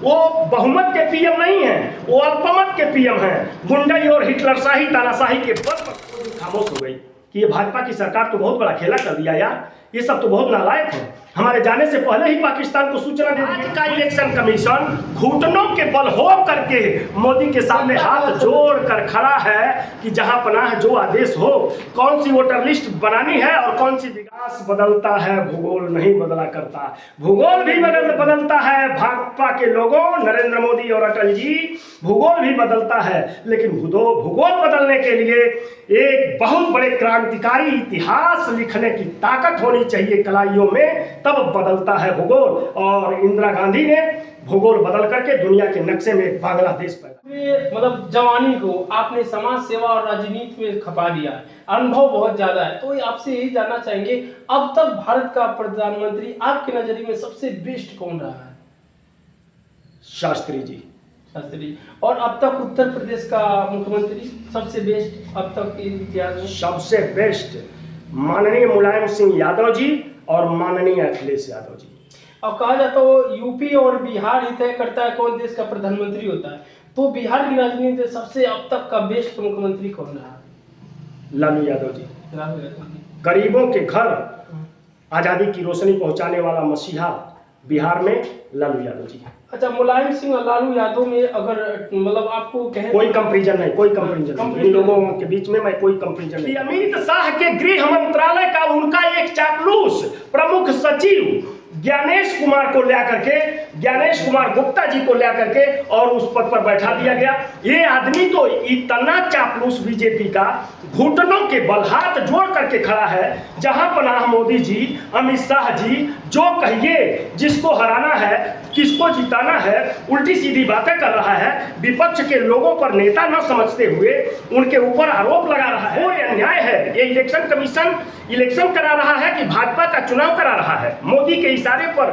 वो बहुमत के पीएम नहीं है, वो अल्पमत के पीएम हैं। गुंडई और हिटलरशाही तानाशाही के बल पर खामोश हो गई कि ये भाजपा की सरकार तो बहुत बड़ा खेला कर दिया यार, ये सब तो बहुत नालायक है। हमारे जाने से पहले ही पाकिस्तान को सूचना दे दी। आज का इलेक्शन कमीशन घुटनों के बल हो करके मोदी के सामने हाथ जोड़ कर खड़ा है कि जहां पनाह जो आदेश हो। कौन सी वोटर लिस्ट बनानी है और कौन सी विकास बदलता है, भूगोल नहीं बदला करता। भूगोल भी बदलता है भाजपा के लोगों, नरेंद्र मोदी और अटल जी, भूगोल भी बदलता है। लेकिन भूगोल बदलने के लिए एक बहुत बड़े क्रांतिकारी इतिहास लिखने की ताकत होनी चाहिए कलाइयों में, तब बदलता है भूगोल। और इंदिरा गांधी ने भूगोल बदल करके दुनिया के नक्शे में बांग्लादेश पैदा। मतलब जवानी को आपने समाज सेवा और राजनीति में खपा दिया है, अनुभव बहुत ज्यादा है, तो आपसे यही जानना चाहेंगे अब तक भारत का प्रधानमंत्री आपके नजरिए में सबसे बेस्ट कौन रहा है? शास्त्री जी। शास्त्री। और अब तक उत्तर प्रदेश का मुख्यमंत्री सबसे बेस्ट अब तक के इतिहास में? सबसे बेस्ट माननीय मुलायम सिंह यादव जी और माननीय अखिलेश यादव जी। अब कहा जाता है यूपी और बिहार ही तय करता है कौन देश का प्रधानमंत्री होता है, तो बिहार की राजनीति में सबसे अब तक का बेस्ट मुख्यमंत्री कौन रहा? लालू यादव जी। लालू यादव जी। गरीबों के घर आजादी की रोशनी पहुंचाने वाला मसीहा बिहार में लालू यादव जी। अच्छा, मुलायम सिंह और लालू यादव में अगर मतलब आपको कहें कोई कंपैरिजन नहीं, कोई कंपैरिजन नहीं इन लोगों के बीच में, मैं कोई कंपैरिजन नहीं। अमित शाह के गृह मंत्रालय का उनका एक चापलूस प्रमुख सचिव ज्ञानेश कुमार को ले करके, ज्ञानेश कुमार गुप्ता जी को ले करके और उस पद पर बैठा दिया गया। ये आदमी तो इतना चापलूस बीजेपी का घुटनों के बल हाथ जोड़ करके खड़ा है। जहां पनाह मोदी जी, अमित शाह जी, जो कहिए जिसको हराना है, किसको जिताना है, उल्टी सीधी बातें कर रहा है। विपक्ष के लोगों पर नेता न समझते हुए उनके ऊपर आरोप लगा रहा है। ये अन्याय है। ये इलेक्शन कमीशन इलेक्शन करा रहा है कि भाजपा का चुनाव करा रहा है। मोदी के इशारे पर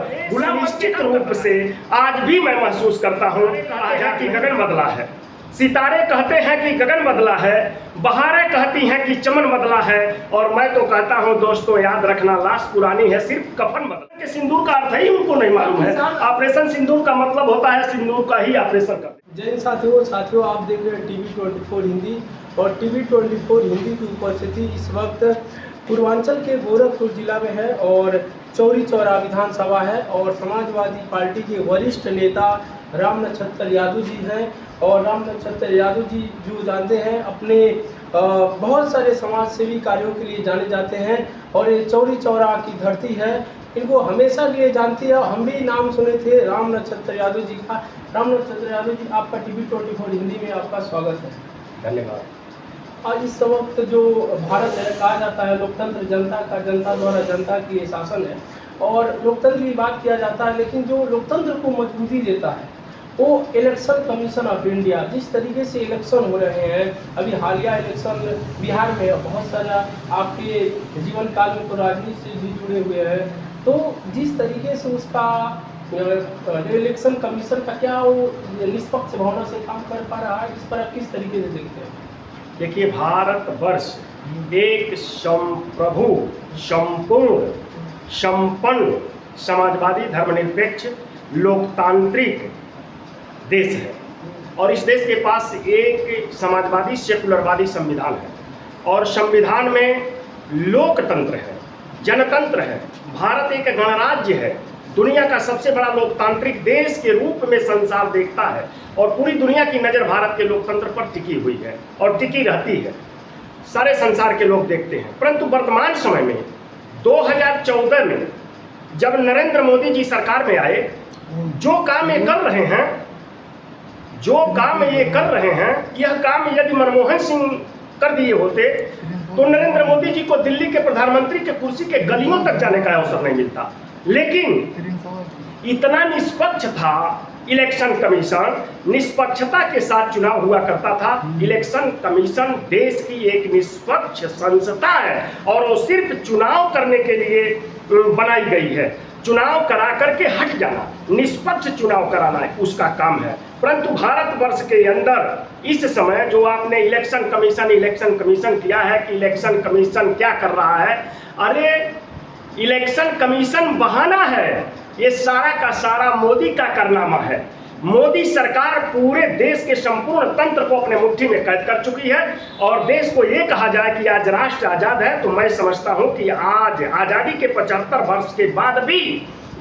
निश्चित रूप से आज भी मैं महसूस करता हूँ कि गगन बदला है। सितारे कहते हैं कि गगन बदला है, बहारें कहती हैं कि चमन बदला है, और मैं तो कहता हूं दोस्तों याद रखना लाश पुरानी है, सिर्फ कफन बदला के। सिंदूर का अर्थ ही उनको नहीं मालूम है। ऑपरेशन सिंदूर का मतलब होता है सिंदूर का ही ऑपरेशन करते। जय साथियों आप देख रहे हैं टीवी 24 हिंदी, और टीवी 24 हिंदी की उपस्थिति इस वक्त पूर्वांचल के गोरखपुर जिला में है और चौरी चौरा विधानसभा है, और समाजवादी पार्टी के वरिष्ठ नेता राम नक्षत्र यादव जी हैं। और राम नक्षत्र यादव जी जो जानते हैं अपने बहुत सारे समाज सेवी कार्यों के लिए जाने जाते हैं, और ये चौरी चौरा की धरती है, इनको हमेशा के लिए जानती है। हम भी नाम सुने थे राम नक्षत्र यादव जी का। राम नक्षत्र यादव जी, आपका टीवी 24 हिंदी में आपका स्वागत है। धन्यवाद। आज इस वक्त जो भारत है, कहा जाता है लोकतंत्र जनता का, जनता द्वारा जनता की शासन है, और लोकतंत्र की बात किया जाता है, लेकिन जो लोकतंत्र को मजबूती देता है वो इलेक्शन कमीशन ऑफ इंडिया। जिस तरीके से इलेक्शन हो रहे हैं, अभी हालिया इलेक्शन बिहार में बहुत सारा आपके जीवन काल में तो राजनीति से भी जुड़े हुए हैं, तो जिस तरीके से उसका इलेक्शन कमीशन का क्या वो निष्पक्ष भावना से काम कर पा रहा है, इस पर आप किस तरीके से देखते हैं? देखिए, भारतवर्ष एक संप्रभु, संपूर्ण, संपन्न, समाजवादी, धर्मनिरपेक्ष, लोकतांत्रिक देश है, और इस देश के पास एक समाजवादी सेकुलरवादी संविधान है, और संविधान में लोकतंत्र है, जनतंत्र है। भारत एक गणराज्य है, दुनिया का सबसे बड़ा लोकतांत्रिक देश के रूप में संसार देखता है, और पूरी दुनिया की नज़र भारत के लोकतंत्र पर टिकी हुई है और टिकी रहती है। सारे संसार के लोग देखते हैं। परंतु वर्तमान समय में 2014 में जब नरेंद्र मोदी जी सरकार में आए, जो काम ये कर रहे हैं, यह काम यदि मनमोहन सिंह कर दिए होते तो नरेंद्र मोदी जी को दिल्ली के प्रधानमंत्री के कुर्सी के गलियों तक जाने का अवसर नहीं मिलता। लेकिन इतना निष्पक्ष था इलेक्शन कमीशन, निष्पक्षता के साथ चुनाव हुआ करता था। इलेक्शन कमीशन देश की एक निष्पक्ष संस्था है, और वो सिर्फ चुनाव करने के लिए बनाई गई है। चुनाव करा करके हट जाना, निष्पक्ष चुनाव कराना उसका काम है। परंतु भारतवर्ष के अंदर इस समय जो आपने इलेक्शन कमीशन किया है कि इलेक्शन कमीशन क्या कर रहा है, अरे इलेक्शन कमीशन बहाना है, ये सारा का सारा मोदी का कारनामा है। मोदी सरकार पूरे देश के संपूर्ण तंत्र को अपने मुट्ठी में कैद कर चुकी है और देश को ये कहा जाए कि आज राष्ट्र आजाद है तो मैं समझता हूं कि आज आजादी के 75 वर्ष के बाद भी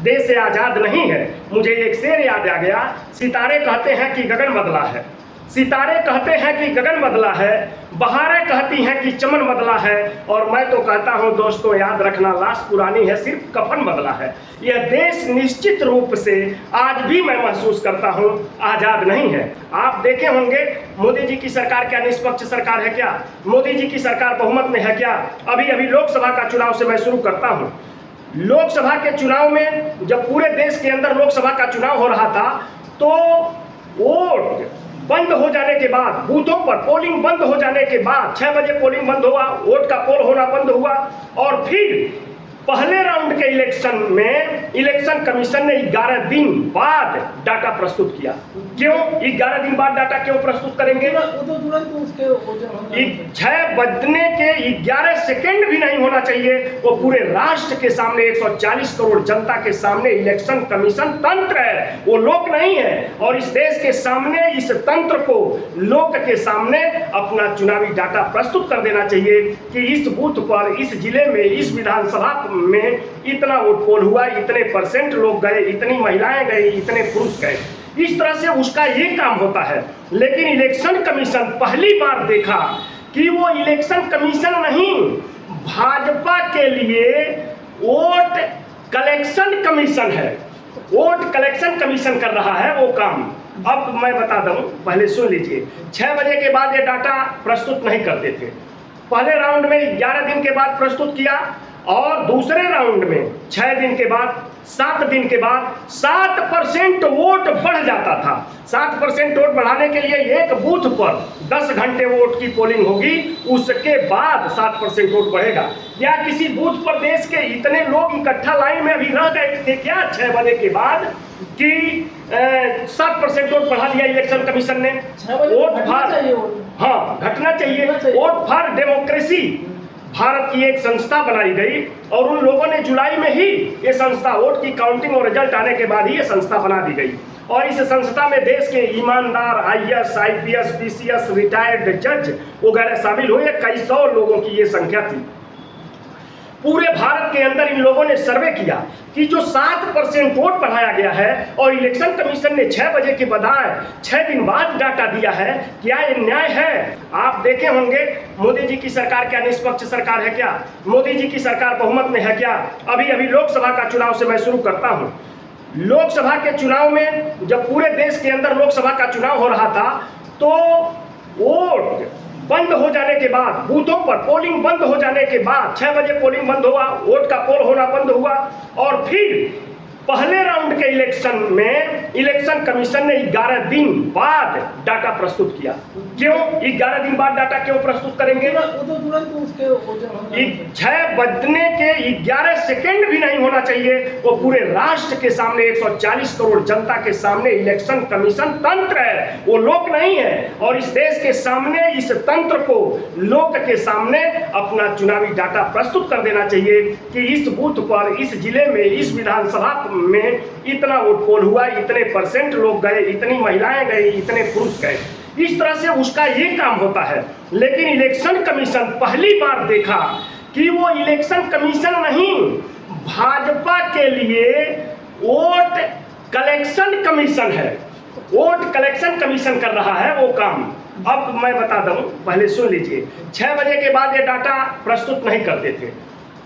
देश आजाद नहीं है। मुझे एक शेर याद आ गया, सितारे कहते हैं कि गगन बदला है, सितारे कहते हैं कि गगन बदला है, बहारें कहती हैं कि चमन बदला है, और मैं तो कहता हूं दोस्तों याद रखना लाश पुरानी है, सिर्फ कफन बदला है। यह देश निश्चित रूप से आज भी मैं महसूस करता हूं आजाद नहीं है। आप देखे होंगे मोदी जी की सरकार क्या निष्पक्ष सरकार है क्या? मोदी जी की सरकार बहुमत में है क्या? अभी लोकसभा का चुनाव से मैं शुरू करता हूं। लोकसभा के चुनाव में जब पूरे देश के अंदर लोकसभा का चुनाव हो रहा था तो वोट बंद हो जाने के बाद, बूथों पर पोलिंग बंद हो जाने के बाद 6 बजे पोलिंग बंद हुआ, वोट का पोल होना बंद हुआ और फिर पहले राउंड के इलेक्शन में इलेक्शन कमीशन ने 11 दिन बाद डाटा प्रस्तुत किया। क्यों 11 दिन बाद डाटा क्यों प्रस्तुत करेंगे? वो तो तुरंत उसके 6 बजने के 11 सेकंड भी नहीं होना चाहिए, वो पूरे राष्ट्र के सामने 140 करोड़ जनता के सामने इलेक्शन कमीशन तंत्र है, वो लोक नहीं है। और इस देश के सामने इस तंत्र को लोक के सामने अपना चुनावी डाटा प्रस्तुत कर देना चाहिए कि इस बूथ पर, इस जिले में, इस विधानसभा में इतना वोट पोल हुआ, इतने परसेंट लोग गए, इतनी महिलाएं गई, इतने पुरुष गए। इस तरह से उसका ये काम होता है। लेकिन इलेक्शन कमीशन पहली बार देखा कि वो इलेक्शन कमीशन नहीं, भाजपा के लिए वोट कलेक्शन कमीशन है, वोट कलेक्शन कमीशन कर रहा है वो काम। अब मैं बता दूं, पहले सुन लीजिए। 6 बजे के बाद ये डाटा प्रस्तुत नहीं करते थे। पहले राउंड में 11 दिन के बाद प्रस्तुत किया और दूसरे राउंड में 6 दिन के बाद, 7 दिन के बाद 7% वोट बढ़ जाता था। 7% वोट बढ़ाने के लिए एक बूथ पर 10 घंटे वोट की पोलिंग होगी, उसके बाद 7% वोट बढ़ेगा। या किसी बूथ पर देश के इतने लोग इकट्ठा लाइन में अभी रह गए थे क्या 6 बजे के बाद कि 7% वोट बढ़ा दिया इलेक्शन कमीशन ने? वोट फॉर, हाँ घटना चाहिए, वोट फॉर डेमोक्रेसी भारत की एक संस्था बनाई गई और उन लोगों ने जुलाई में ही ये संस्था, वोट की काउंटिंग और रिजल्ट आने के बाद ही ये संस्था बना दी गई। और इस संस्था में देश के ईमानदार IAS, IPS, PCS, रिटायर्ड जज वगैरह शामिल हुए। कई सौ लोगों की ये संख्या थी। पूरे भारत के अंदर इन लोगों ने सर्वे किया कि जो 7% वोट बढ़ाया गया है और इलेक्शन कमीशन ने 6 बजे के बजाय 6 दिन बाद डाटा दिया है, क्या ये न्याय है? आप देखे होंगे मोदी जी की सरकार क्या निष्पक्ष सरकार है क्या? मोदी जी की सरकार बहुमत में है क्या? अभी लोकसभा का चुनाव से मैं शुरू करता हूं। लोकसभा के चुनाव में जब पूरे देश के अंदर लोकसभा का चुनाव हो रहा था तो वोट बंद हो जाने के बाद, बूथों पर पोलिंग बंद हो जाने के बाद 6 बजे पोलिंग बंद हुआ, वोट का पोल होना बंद हुआ और फिर पहले राउंड के इलेक्शन में इलेक्शन कमीशन ने 11 दिन बाद डाटा प्रस्तुत किया। क्यों 11 दिन बाद डाटा क्यों प्रस्तुत करेंगे? वो तो तुरंत उसके 6 बजने के 11 सेकंड भी नहीं होना चाहिए, वो पूरे राष्ट्र के सामने 140 करोड़ जनता के सामने इलेक्शन कमीशन तंत्र है, वो लोक नहीं है। और इस देश के सामने इस तंत्र को लोक के सामने अपना चुनावी डाटा प्रस्तुत कर देना चाहिए कि इस बूथ पर, इस जिले में, इस विधानसभा में इतना वोट पोल हुआ, इतने परसेंट लोग गए, इतनी महिलाएं गई, इतने पुरुष गए। इस तरह से उसका ये काम होता है। लेकिन इलेक्शन कमीशन पहली बार देखा कि वो इलेक्शन कमीशन नहीं, भाजपा के लिए वोट कलेक्शन कमीशन है, वोट कलेक्शन कमीशन कर रहा है वो काम। अब मैं बता दूं, पहले सुन लीजिए। 6 बजे के बाद ये डाटा प्रस्तुत नहीं करते थे।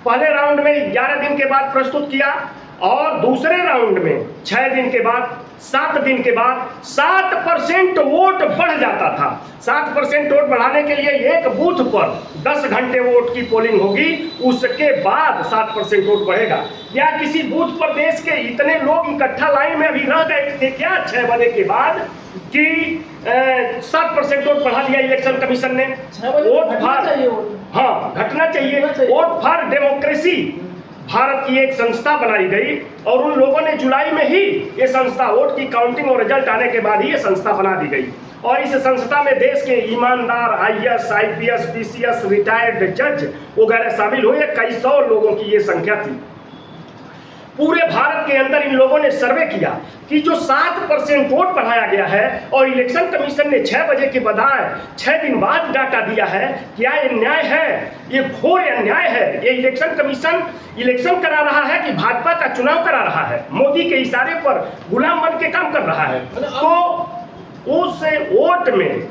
पहले राउंड में 11 दिन के बाद प्रस्तुत किया और दूसरे राउंड में 6 दिन के बाद, 7 दिन के बाद 7% वोट बढ़ जाता था। 7% वोट बढ़ाने के लिए एक बूथ पर 10 घंटे वोट की पोलिंग होगी, उसके बाद 7% वोट बढ़ेगा। या किसी बूथ पर देश के इतने लोग इकट्ठा लाइन में अभी रह गए थे क्या 6 बजे के बाद कि 7% वोट बढ़ा दिया इलेक्शन कमीशन ने? वोट फॉर, हाँ घटना चाहिए, वोट फॉर डेमोक्रेसी भारत की एक संस्था बनाई गई और उन लोगों ने जुलाई में ही ये संस्था, वोट की काउंटिंग और रिजल्ट आने के बाद ही ये संस्था बना दी गई। और इस संस्था में देश के ईमानदार IAS, IPS, PCS, रिटायर्ड जज वगैरह शामिल हुए। कई सौ लोगों की ये संख्या थी। पूरे भारत के अंदर इन लोगों ने सर्वे किया कि जो 7% वोट बढ़ाया गया है और इलेक्शन कमीशन ने 6 बजे के बजाय 6 दिन बाद डाटा दिया है, क्या ये न्याय है? ये घोर अन्याय है। ये इलेक्शन कमीशन इलेक्शन करा रहा है कि भाजपा का चुनाव करा रहा है? मोदी के इशारे पर गुलाम बन के काम कर रहा है। तो उस वोट में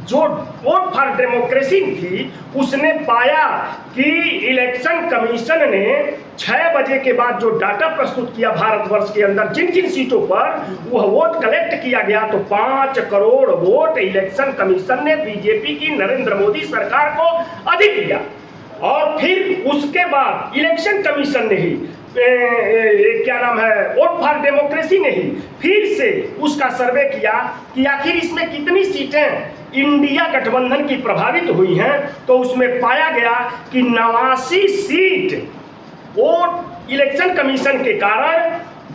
जो वोट फॉर डेमोक्रेसी थी, उसने पाया कि इलेक्शन कमीशन ने 6 बजे के बाद जो डाटा प्रस्तुत किया भारतवर्ष के अंदर जिन जिन सीटों पर वह वोट कलेक्ट किया गया, तो 5 करोड़ वोट इलेक्शन कमीशन ने बीजेपी की नरेंद्र मोदी सरकार को अधिक दिया। और फिर उसके बाद इलेक्शन कमीशन ने ही क्या नाम है, वोट फॉर डेमोक्रेसी ने ही फिर से उसका सर्वे किया कि आखिर इसमें कितनी सीटें इंडिया गठबंधन की प्रभावित हुई हैं। तो उसमें पाया गया कि 89 सीट वोट इलेक्शन कमीशन के कारण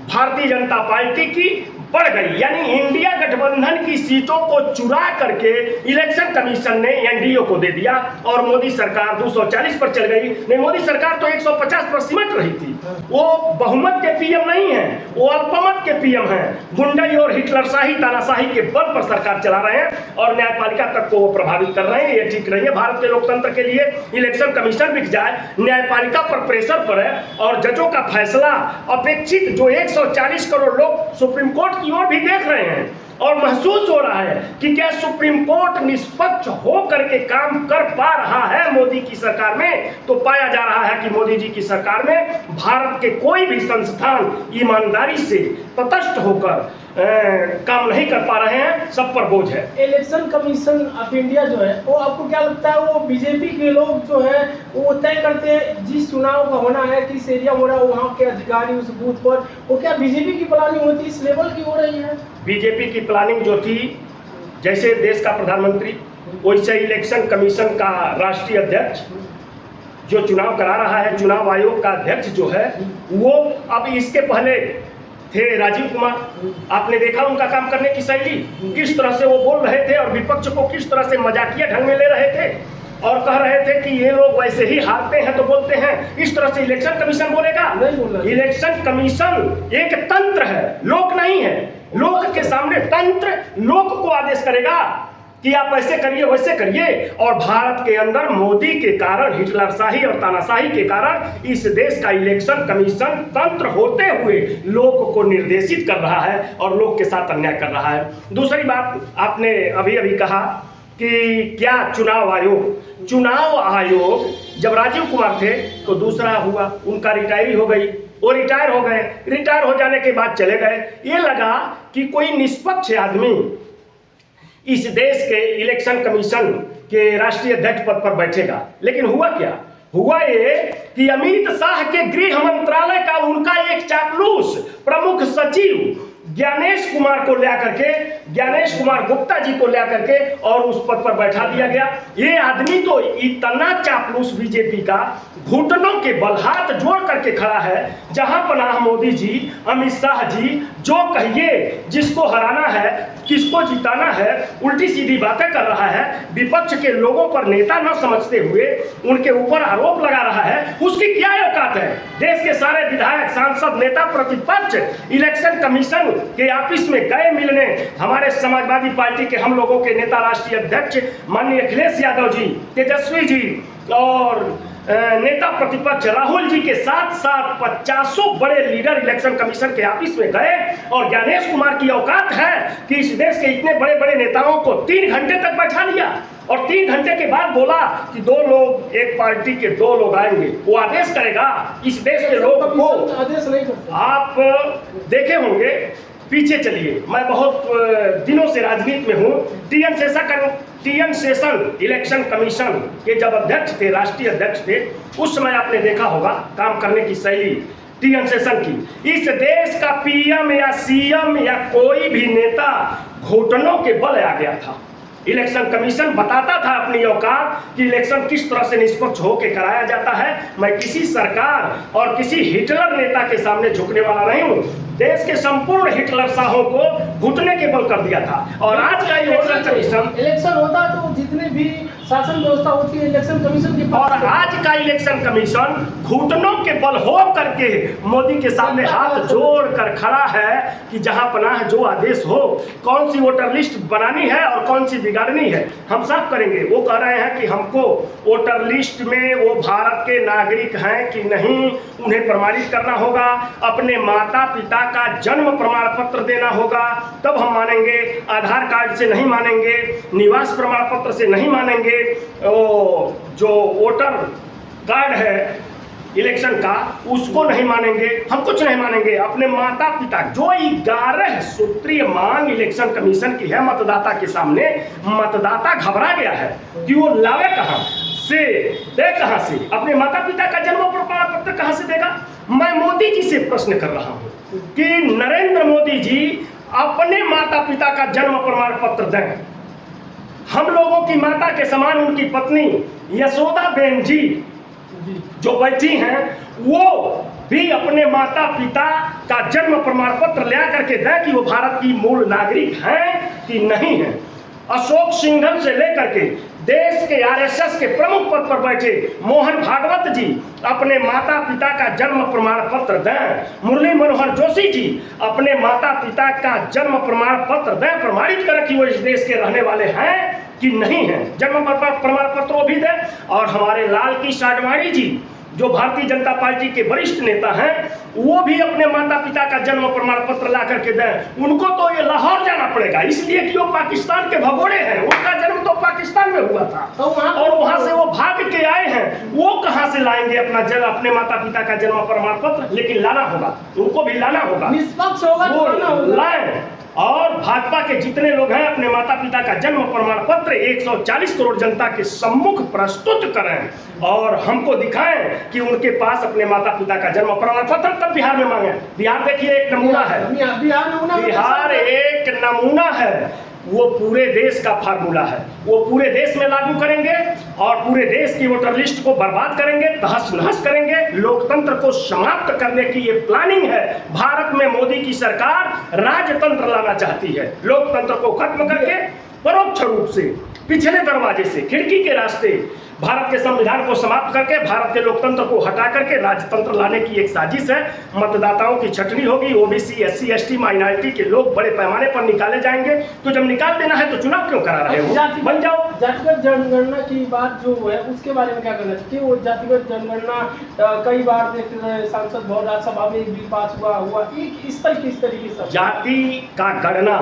भारतीय जनता पार्टी की बढ़ गई। यानी इंडिया गठबंधन की सीटों को चुरा करके इलेक्शन कमीशन ने एनडीए को दे दिया और मोदी सरकार 240 पर चल गई। नहीं, मोदी सरकार तो 150 पर सिमट रही थी। वो बहुमत के पीएम नहीं है, वो अल्पमत के पीएम हैं। गुंडाई और हिटलरशाही तानाशाही के बल पर सरकार चला रहे हैं और न्यायपालिका तक को वो प्रभावित कर रहे हैं। ये ठीक नहीं है भारत के लोकतंत्र के लिए। इलेक्शन कमीशन बिक जाए, न्यायपालिका पर प्रेशर पड़े और जजों का फैसला अपेक्षित जो 140 करोड़ लोग सुप्रीम कोर्ट की ओर भी देख रहे हैं और महसूस हो रहा है कि क्या सुप्रीम कोर्ट निष्पक्ष हो करके काम कर पा रहा है मोदी की सरकार में। तो पाया जा रहा है कि मोदी जी की सरकार में भारत के कोई भी संस्थान ईमानदारी से तटस्थ होकर काम नहीं कर पा रहे हैं, सब पर बोझ है। इलेक्शन कमीशन ऑफ इंडिया जो है वो आपको क्या लगता है, वो बीजेपी के लोग जो है वो तय करते हैं जिस चुनाव का होना है, किस एरिया में हो रहा है, वहाँ के अधिकारी उस बूथ पर, वो क्या बीजेपी की प्लानिंग होती है इस लेवल की हो रही है? बीजेपी की प्लानिंग जो थी, जैसे देश का प्रधानमंत्री वैसे इलेक्शन कमीशन का राष्ट्रीय अध्यक्ष जो चुनाव करा रहा है, चुनाव आयोग का अध्यक्ष जो है वो, अब इसके पहले थे राजीव कुमार। आपने देखा उनका काम करने की शैली, किस तरह से वो बोल रहे थे और विपक्ष को किस तरह से मजाकिया ढंग में ले रहे थे और कह रहे थे कि ये लोग वैसे ही हारते हैं तो बोलते हैं। इस तरह से इलेक्शन कमीशन बोलेगा? नहीं बोला। इलेक्शन कमीशन एक तंत्र है, लोक नहीं है। लोक के सामने तंत्र लोक को आदेश करेगा कि आप ऐसे करिए वैसे करिए। और भारत के अंदर मोदी के कारण, हिटलरशाही और तानाशाही के कारण इस देश का इलेक्शन कमीशन तंत्र होते हुए लोक को निर्देशित कर रहा है और लोक के साथ अन्याय कर रहा है। दूसरी बात, आपने अभी अभी कहा कि क्या चुनाव आयोग जब राजीव कुमार थे तो दूसरा हुआ, उनका रिटायरी हो गई, वो रिटायर हो गए। रिटायर हो जाने के बाद चले गए। ये लगा कि कोई निष्पक्ष आदमी इस देश के इलेक्शन कमीशन के राष्ट्रीय अध्यक्ष पद पर बैठेगा। लेकिन हुआ क्या? हुआ ये कि अमित शाह के गृह मंत्रालय का उनका एक चापलूस प्रमुख सचिव ज्ञानेश कुमार को ला करके, ज्ञानेश कुमार गुप्ता जी को ला करके और उस पद पर बैठा दिया गया। ये आदमी तो इतना चापलूस बीजेपी का, घुटनों के बल हाथ जोड़ करके खड़ा है। जहां पनाह मोदी जी, अमित शाह जी, जो कहिए, जिसको हराना है, किसको जिताना है, उल्टी सीधी बातें कर रहा है। विपक्ष के लोगों पर नेता न समझते हुए उनके ऊपर आरोप लगा रहा है। उसकी क्या औकात है? देश के सारे विधायक, सांसद, नेता प्रतिपक्ष इलेक्शन कमीशन के ऑफिस में गए मिलने। हमारे समाजवादी पार्टी के हम लोगों के नेता, राष्ट्रीय अध्यक्ष माननीय अखिलेश यादव जी, तेजस्वी जी और नेता प्रतिपक्ष राहुल जी के साथ साथ 50 बड़े लीडर इलेक्शन कमीशन के ऑफिस में गए। और ज्ञानेश कुमार की औकात है कि इस देश के इतने बड़े बड़े नेताओं को 3 घंटे तक बैठा लिया और 3 घंटे के बाद बोला कि 2 लोग, एक पार्टी के 2 लोग आएंगे, वो आदेश करेगा इस देश के लोगों को। आदेश नहीं करता। आप देखे होंगे, पीछे चलिए, मैं बहुत दिनों से राजनीति में हूँ। टीएन शेषन इलेक्शन कमीशन के जब अध्यक्ष थे, राष्ट्रीय अध्यक्ष थे, उस समय आपने देखा होगा काम करने की शैली टीएन शेषन की। इस देश का पीएम या सीएम या कोई भी नेता घुटनों के बल आ गया था। इलेक्शन कमीशन बताता था अपनी औकात कि इलेक्शन किस तरह से निष्पक्ष होकर कराया जाता है। मैं किसी सरकार और किसी हिटलर नेता के सामने झुकने वाला नहीं हूँ। देश के संपूर्ण हिटलर शाहों को घुटने के बल कर दिया था। और आज का इलेक्शन होता तो जितने भी शासन व्यवस्था होती है इलेक्शन कमीशन के और पास। आज का इलेक्शन कमीशन घुटनों के बल हो करके मोदी के सामने हाथ जोड़ कर खड़ा है कि जहां पनाह जो आदेश हो, कौन सी वोटर लिस्ट बनानी है और कौन सी बिगाड़नी है हम सब करेंगे। वो कह रहे हैं कि हमको वोटर लिस्ट में वो भारत के नागरिक हैं कि नहीं उन्हें प्रमाणित करना होगा, अपने माता पिता का जन्म प्रमाण पत्र देना होगा, तब हम मानेंगे। आधार कार्ड से नहीं मानेंगे, निवास प्रमाण पत्र से नहीं मानेंगे, जो वोटर कार्ड है इलेक्शन का उसको नहीं मानेंगे, हम कुछ नहीं मानेंगे। अपने माता पिता जो 11 सूत्रीय मांग इलेक्शन कमीशन की है मतदाता के सामने, मतदाता घबरा गया है कि वो लावे कहां से, दे कहां से, अपने माता पिता का जन्म प्रमाण पत्र कहां से देगा। मैं मोदी जी से प्रश्न कर रहा हूं कि नरेंद्र मोदी जी अपने माता पिता का जन्म प्रमाण पत्र दें। हम लोगों की माता के समान उनकी पत्नी यशोदा बेन जी जो बैठी हैं वो भी अपने माता पिता का जन्म प्रमाण पत्र ले करके दें कि वो भारत की मूल नागरिक हैं कि नहीं हैं। अशोक सिंघल से लेकर के देश के आरएसएस के प्रमुख पद पर बैठे मोहन भागवत जी अपने माता पिता का जन्म प्रमाण पत्र दें। मुरली मनोहर जोशी जी अपने माता पिता का जन्म प्रमाण पत्र दें, प्रमाणित करें कि वो इस देश के रहने वाले हैं कि नहीं हैं। जन्म प्रमाण पत्र वो भी दें। और हमारे लाल कृष्ण आडवाणी जी जो भारतीय जनता पार्टी के वरिष्ठ नेता हैं वो भी अपने माता पिता का जन्म प्रमाण पत्र ला करके दें। उनको तो ये लाहौर जाना पड़ेगा इसलिए कि वो पाकिस्तान के भगोड़े हैं, उनका जन्म तो पाकिस्तान में हुआ था और वहां से वो भाग के आए हैं। वो कहां से लाएंगे अपने माता पिता का जन्म प्रमाण पत्र? लेकिन लाना होगा, उनको भी लाना होगा, निष्पक्ष होगा वो लाएं। और भाजपा के जितने लोग हैं अपने माता पिता का जन्म प्रमाण पत्र 140 करोड़ जनता के सम्मुख प्रस्तुत करें और हमको दिखाएं कि उनके पास अपने माता पिता का जन्म प्रमाण पत्र, तब बिहार में मांगे। बिहार देखिए एक नमूना है, बिहार एक नमूना है। वो पूरे देश का फार्मूला है, वो पूरे देश में लागू करेंगे और पूरे देश की वोटर लिस्ट को बर्बाद करेंगे, तहस नहस करेंगे। लोकतंत्र को समाप्त करने की ये प्लानिंग है। भारत में मोदी की सरकार राजतंत्र लाना चाहती है, लोकतंत्र को खत्म करके परोक्ष रूप से पिछले दरवाजे से, खिड़की के रास्ते भारत के संविधान को समाप्त करके भारत के लोकतंत्र को हटा करके राजतंत्र लाने की एक साजिश है। मतदाताओं की छटनी होगी, ओबीसी एससी एसटी माइनॉरिटी के लोग बड़े पैमाने पर निकाले जाएंगे। तो जब निकाल देना है तो चुनाव क्यों करा रहे हो, बन जाओ। जातिगत जनगणना की बात जो है उसके बारे में क्या करना चाहिए? वो जातिगत जनगणना कई बार देखते रहे सांसद भवन राज्यसभा में एक बिल पास हुआ एक इस तरीके से जाति का गणना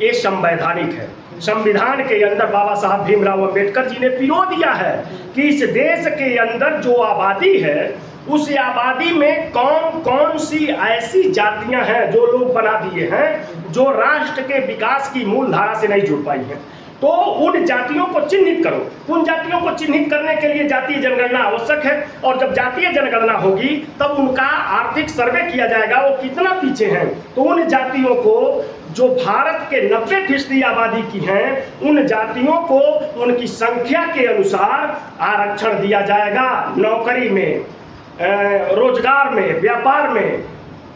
ये संवैधानिक है। संविधान के अंदर बाबा साहब भीमराव अंबेडकर जी ने पिरो दिया है कि इस देश के अंदर जो आबादी है उस आबादी में कौन कौन सी ऐसी जातियां हैं जो लोग बना दिए हैं जो राष्ट्र के विकास की मूल धारा से नहीं जुड़ पाई हैं। तो उन जातियों को चिन्हित करो। उन जातियों को चिन्हित करने के लिए जातीय जनगणना आवश्यक है और जब जातीय जनगणना होगी तब उनका आर्थिक सर्वे किया जाएगा वो कितना पीछे हैं। तो उन जातियों को जो भारत के 90% आबादी की हैं उन जातियों को उनकी संख्या के अनुसार आरक्षण दिया जाएगा। नौकरी में, रोजगार में, व्यापार में।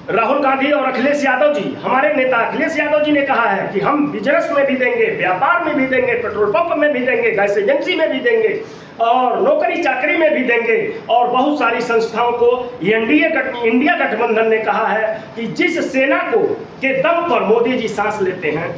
राहुल गांधी और अखिलेश यादव जी, हमारे नेता अखिलेश यादव जी ने कहा है कि हम बिजनेस में भी देंगे, व्यापार में भी देंगे, पेट्रोल पंप में भी देंगे, गैस एजेंसी में भी देंगे और नौकरी चाकरी में भी देंगे। और बहुत सारी संस्थाओं को इंडिया गठबंधन ने कहा है कि जिस सेना को के दम पर मोदी जी सांस लेते हैं,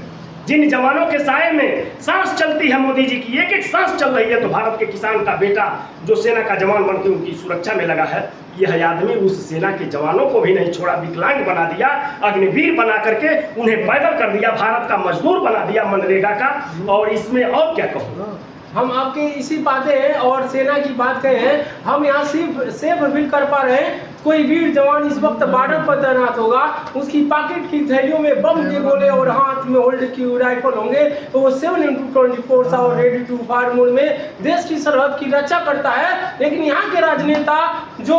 जिन जवानों के साए में सांस चलती है मोदी जी की, एक एक सांस चल रही है, तो भारत के किसान का बेटा जो सेना का जवान बनकर उनकी सुरक्षा में लगा है, यह आदमी उस सेना के जवानों को भी नहीं छोड़ा, विकलांग बना दिया, अग्निवीर बना करके उन्हें पैदल कर दिया, भारत का मजदूर बना दिया मनरेगा का। और इसमें और क्या कहूँ, हम आपके इसी बातें और सेना की बात करें हैं, हम यहाँ सिर्फ फील कर पा रहे हैं। कोई वीर जवान इस वक्त बॉर्डर पर तैनात होगा, उसकी पॉकेट की थैलियों में बम के गोले और हाथ में होल्ड की राइफल होंगे, तो वो 7x24 और रेडी टू फायर मोड में देश की सरहद की रक्षा करता है। लेकिन यहाँ के राजनेता जो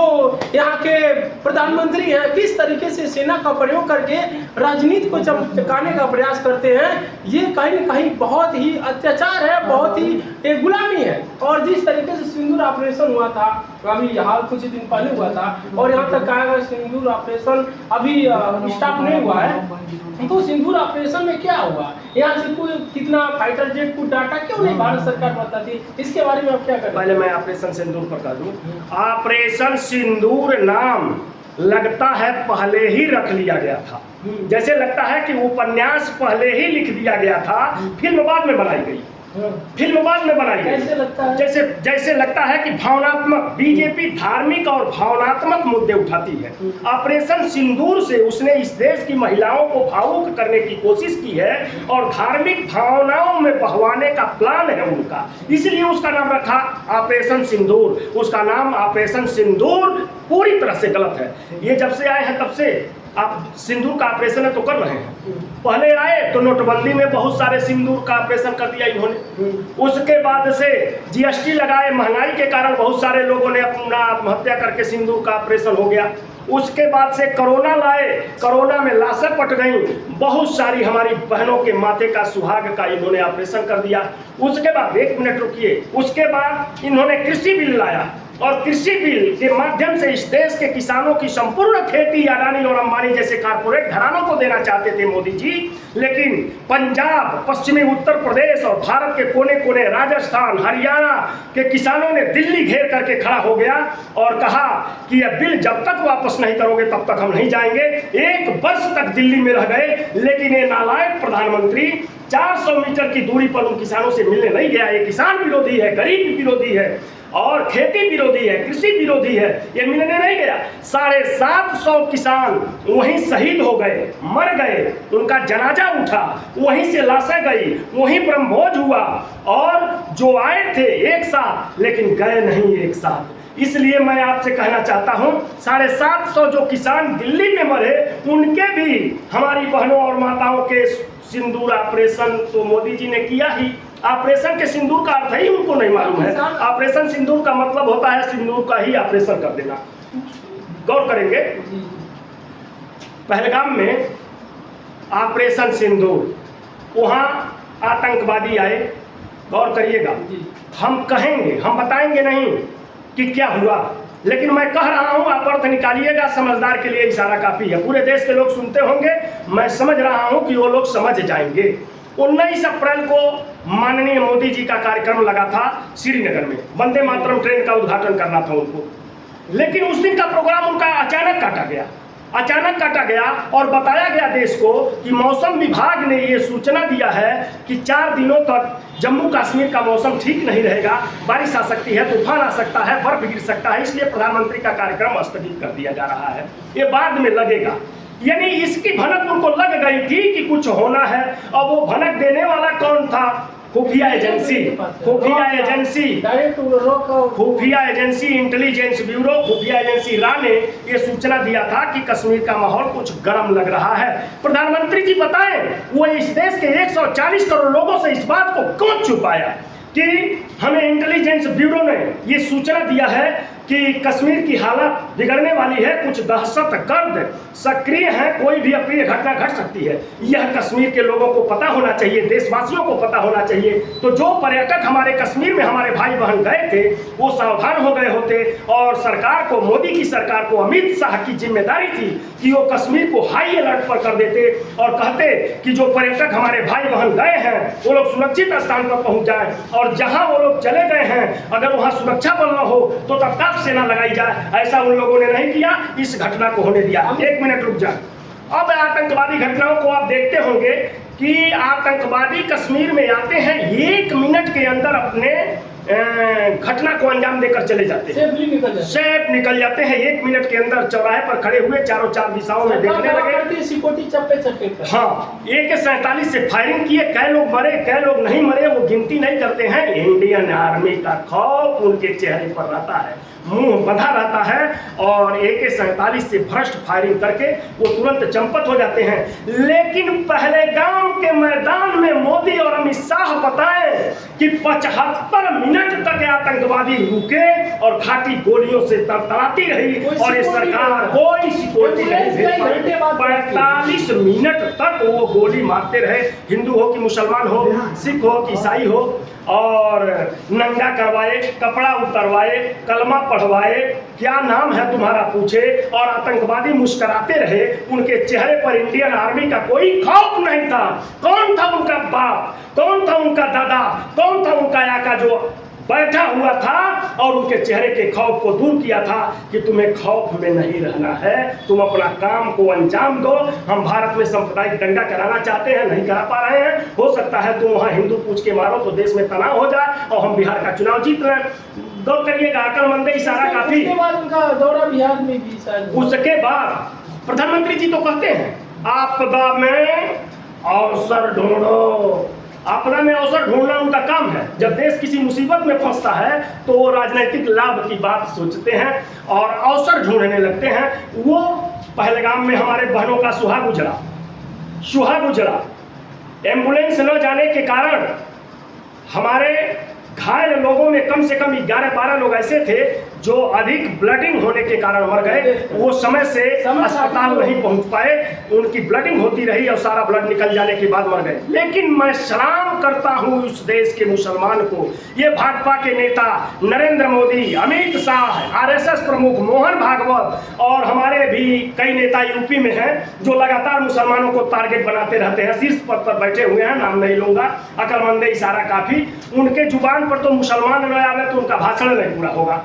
यहाँ के प्रधानमंत्री हैं किस तरीके से सेना का प्रयोग करके राजनीति को चमकाने का प्रयास करते हैं, ये कहीं न कहीं बहुत ही अत्याचार है, बहुत ही एक गुलामी है। और जिस तरीके से सिंदूर ऑपरेशन हुआ था अभी हाल कुछ दिन पहले हुआ था, और यहाँ तक कहा गया सिंदूर ऑपरेशन अभी स्टार्ट नहीं हुआ है। तो सिंदूर ऑपरेशन में क्या हुआ, यहाँ से कोई कितना फाइटर जेट को डाटा क्यों नहीं भारत सरकार बताती, इसके बारे में आप क्या करें? पहले मैं ऑपरेशन सिंदूर पर कह दूं, ऑपरेशन सिंदूर नाम लगता है पहले ही रख लिया गया था। जैसे लगता है कि उपन्यास पहले ही लिख दिया गया था, फिल्म बाद में बनाई गई, फिल्म बाद में बनाई गई। कैसे लगता है? जैसे लगता है कि भावनात्मक, बीजेपी धार्मिक और भावनात्मक मुद्दे उठाती है। ऑपरेशन सिंदूर से उसने इस देश की महिलाओं को भावुक करने की कोशिश की है और धार्मिक भावनाओं में बहवाने का प्लान है उनका, इसलिए उसका नाम रखा ऑपरेशन सिंदूर। उसका नाम ऑपरेशन सिंदूर पूरी तरह से गलत है। ये जब से आए हैं तब से आप सिंदूर का ऑपरेशन है तो कर रहे हैं। पहले आए तो नोटबंदी में बहुत सारे सिंदूर का ऑपरेशन कर दिया इन्होंने, उसके बाद से जीएसटी लगाए, महंगाई के कारण बहुत सारे लोगों ने अपना आत्महत्या करके सिंदूर का ऑपरेशन हो गया। उसके बाद से कोरोना लाए, कोरोना में लाशें पट गई, बहुत सारी हमारी बहनों के माथे का सुहाग का इन्होंने ऑपरेशन कर दिया। उसके बाद, एक मिनट रुकिए, उसके बाद इन्होंने कृषि बिल लाया और कृषि बिल के माध्यम से इस देश के किसानों की संपूर्ण खेती अडानी और अंबानी जैसे कारपोरेट घरानों को देना चाहते थे मोदी जी, लेकिन पंजाब, पश्चिमी उत्तर प्रदेश और भारत के कोने कोने, राजस्थान, हरियाणा के किसानों ने दिल्ली घेर करके खड़ा हो गया और कहा कि यह बिल जब तक वापस नहीं करोगे तब तक हम नहीं जाएंगे। 1 वर्ष तक दिल्ली में रह गए, लेकिन ये नालायक प्रधानमंत्री 400 मीटर की दूरी पर उन किसानों से मिलने नहीं गया। ये किसान विरोधी है, गरीब विरोधी है और खेती विरोधी है, कृषि विरोधी है, ये मिलने नहीं गया। 750 किसान वहीं शहीद हो गए, मर गए, उनका जनाजा उठा, वहीं से लाशें गई, वहीं ब्रह्मभोज हुआ और जो आए थे एक साथ लेकिन गए नहीं एक साथ। इसलिए मैं आपसे कहना चाहता हूं, 750 जो किसान दिल्ली में मरे, उनके भी हमारी बहनों और माताओं के सिंदूर ऑपरेशन तो मोदी जी ने किया ही। ऑपरेशन के सिंदूर का अर्थ ही उनको नहीं मालूम है। ऑपरेशन सिंदूर का मतलब होता है सिंदूर का ही ऑपरेशन कर देना। गौर करेंगे, पहलगाम में ऑपरेशन सिंदूर, वहां आतंकवादी आए। गौर करिएगा, हम कहेंगे, हम बताएंगे नहीं कि क्या हुआ, लेकिन मैं कह रहा हूं, आप अर्थ निकालिएगा, समझदार के लिए इशारा काफी है। पूरे देश के लोग सुनते होंगे, मैं समझ रहा हूं कि वो लोग समझ जाएंगे। 19 अप्रैल को माननीय मोदी जी का कार्यक्रम लगा था श्रीनगर में, वंदे मातरम ट्रेन का उद्घाटन करना था उनको, लेकिन उस दिन का प्रोग्राम उनका अचानक काटा गया। अचानक काटा गया और बताया गया देश को कि मौसम विभाग ने ये सूचना दिया है कि 4 दिनों तक जम्मू कश्मीर का मौसम ठीक नहीं रहेगा, बारिश आ सकती है, तूफान आ सकता है, बर्फ गिर सकता है, इसलिए प्रधानमंत्री का कार्यक्रम स्थगित कर दिया जा रहा है, ये बाद में लगेगा। यानी इसकी भनक उनको लग गई थी कि कुछ होना है। और वो भनक देने वाला कौन था? खुफिया एजेंसी, खुफिया एजेंसी, खुफिया एजेंसी, इंटेलिजेंस ब्यूरो, खुफिया एजेंसी रा ने ये सूचना दिया था कि कश्मीर का माहौल कुछ गर्म लग रहा है। प्रधानमंत्री जी बताएं, वो इस देश के 140 करोड़ लोगों से इस बात को कौन छुपाया कि हमें इंटेलिजेंस ब्यूरो ने ये सूचना दिया है कि कश्मीर की हालत बिगड़ने वाली है, कुछ दहशतगर्द सक्रिय हैं, कोई भी अप्रिय घटना घट सकती है। यह कश्मीर के लोगों को पता होना चाहिए, देशवासियों को पता होना चाहिए। तो जो पर्यटक हमारे कश्मीर में हमारे भाई बहन गए थे, वो सावधान हो गए होते और सरकार को, मोदी की सरकार को, अमित शाह की जिम्मेदारी थी कि वो कश्मीर को हाई अलर्ट पर कर देते और कहते कि जो पर्यटक हमारे भाई बहन गए हैं वो लोग सुरक्षित स्थान पर पहुंच जाए, और जहां वो लोग चले गए हैं अगर वहां सुरक्षा बल न हो तो तत्काल सेना लगाई जाए। ऐसा उन लोगों ने नहीं किया, इस घटना को होने दिया। 1 मिनट रुक जाए। अब आतंकवादी घटनाओं को आप देखते होंगे कि आतंकवादी कश्मीर में आते हैं, 1 मिनट के अंदर अपने घटना को अंजाम देकर चले जाते हैं, सेफ निकल जाते हैं। 1 मिनट के अंदर चौराहे पर खड़े हुए चारों 4 दिशाओं में देखने लगे। सिकोटी चप्पे हाँ, AK-47 से फायरिंग किए, कै लोग मरे कै लोग नहीं मरे वो गिनती नहीं करते हैं। इंडियन आर्मी का खौफ उनके चेहरे पर रहता है, मुंह बंधा रहता है और AK-47 से भ्रष्ट फायरिंग करके वो तुरंत चंपत हो जाते हैं। लेकिन पहलगाम के मैदान में मोदी और अमित शाह बताएं कि 75 मिनट तक आतंकवादी रुके और घाटी गोलियों से तरतराती रही और ये सरकार कोई सिक्योरिटी नहीं भेज पाई। 45 मिनट तक वो गोली मारते रहे, हिंदू हो कि मुसलमान हो, सिख हो कि ईसाई हो, और नंगा करवाए, कपड़ा उतरवाए, कलमा पढ़वाए, क्या नाम है तुम्हारा पूछे, और आतंकवादी मुस्कुराते रहे। उनके चेहरे पर इंडियन आर्मी का कोई खौफ नहीं था। कौन था उनका बाप, कौन था उनका दादा, कौन था उनका आका जो बैठा हुआ था और उनके चेहरे के खौफ को दूर किया था कि तुम्हें खौफ में नहीं रहना है, तुम अपना काम को अंजाम दो। हम भारत में सांप्रदायिक दंगा कराना चाहते हैं, नहीं करा पा रहे हैं। हो सकता है तुम वहाँ हिंदू पूछ के मारो तो देश में तनाव हो जाए और हम बिहार का चुनाव जीत रहे हैं। गौर करिएगा, अकलमंद इशारा काफी। उसके बाद उनका दौरा बिहार में भी शायद। उसके बाद प्रधानमंत्री जी तो कहते हैं आपदा में अवसर ढूंढो। आपदा में अवसर ढूंढना उनका काम है। जब देश किसी मुसीबत में फंसता है तो वो राजनीतिक लाभ की बात सोचते हैं और अवसर ढूंढने लगते हैं। वो पहलगाम में हमारे बहनों का सुहाग उजड़ा। एम्बुलेंस न जाने के कारण हमारे घायल लोगों में कम से कम 11-12 लोग ऐसे थे जो अधिक ब्लडिंग होने के कारण मर गए। वो समय से अस्पताल नहीं पहुंच पाए, उनकी ब्लडिंग होती रही और सारा ब्लड निकल जाने के बाद मर गए। लेकिन मैं सलाम करता हूं उस देश के मुसलमान को। ये भाजपा के नेता नरेंद्र मोदी, अमित शाह, आरएसएस प्रमुख मोहन भागवत और हमारे भी कई नेता यूपी में हैं जो लगातार मुसलमानों को टारगेट बनाते रहते हैं। शीर्ष पद पर बैठे हुए हैं, नाम नहीं लूंगा, अकलमंद इशारा काफी। उनके जुबान पर तो मुसलमान न आवे तो उनका भाषण नहीं पूरा होगा।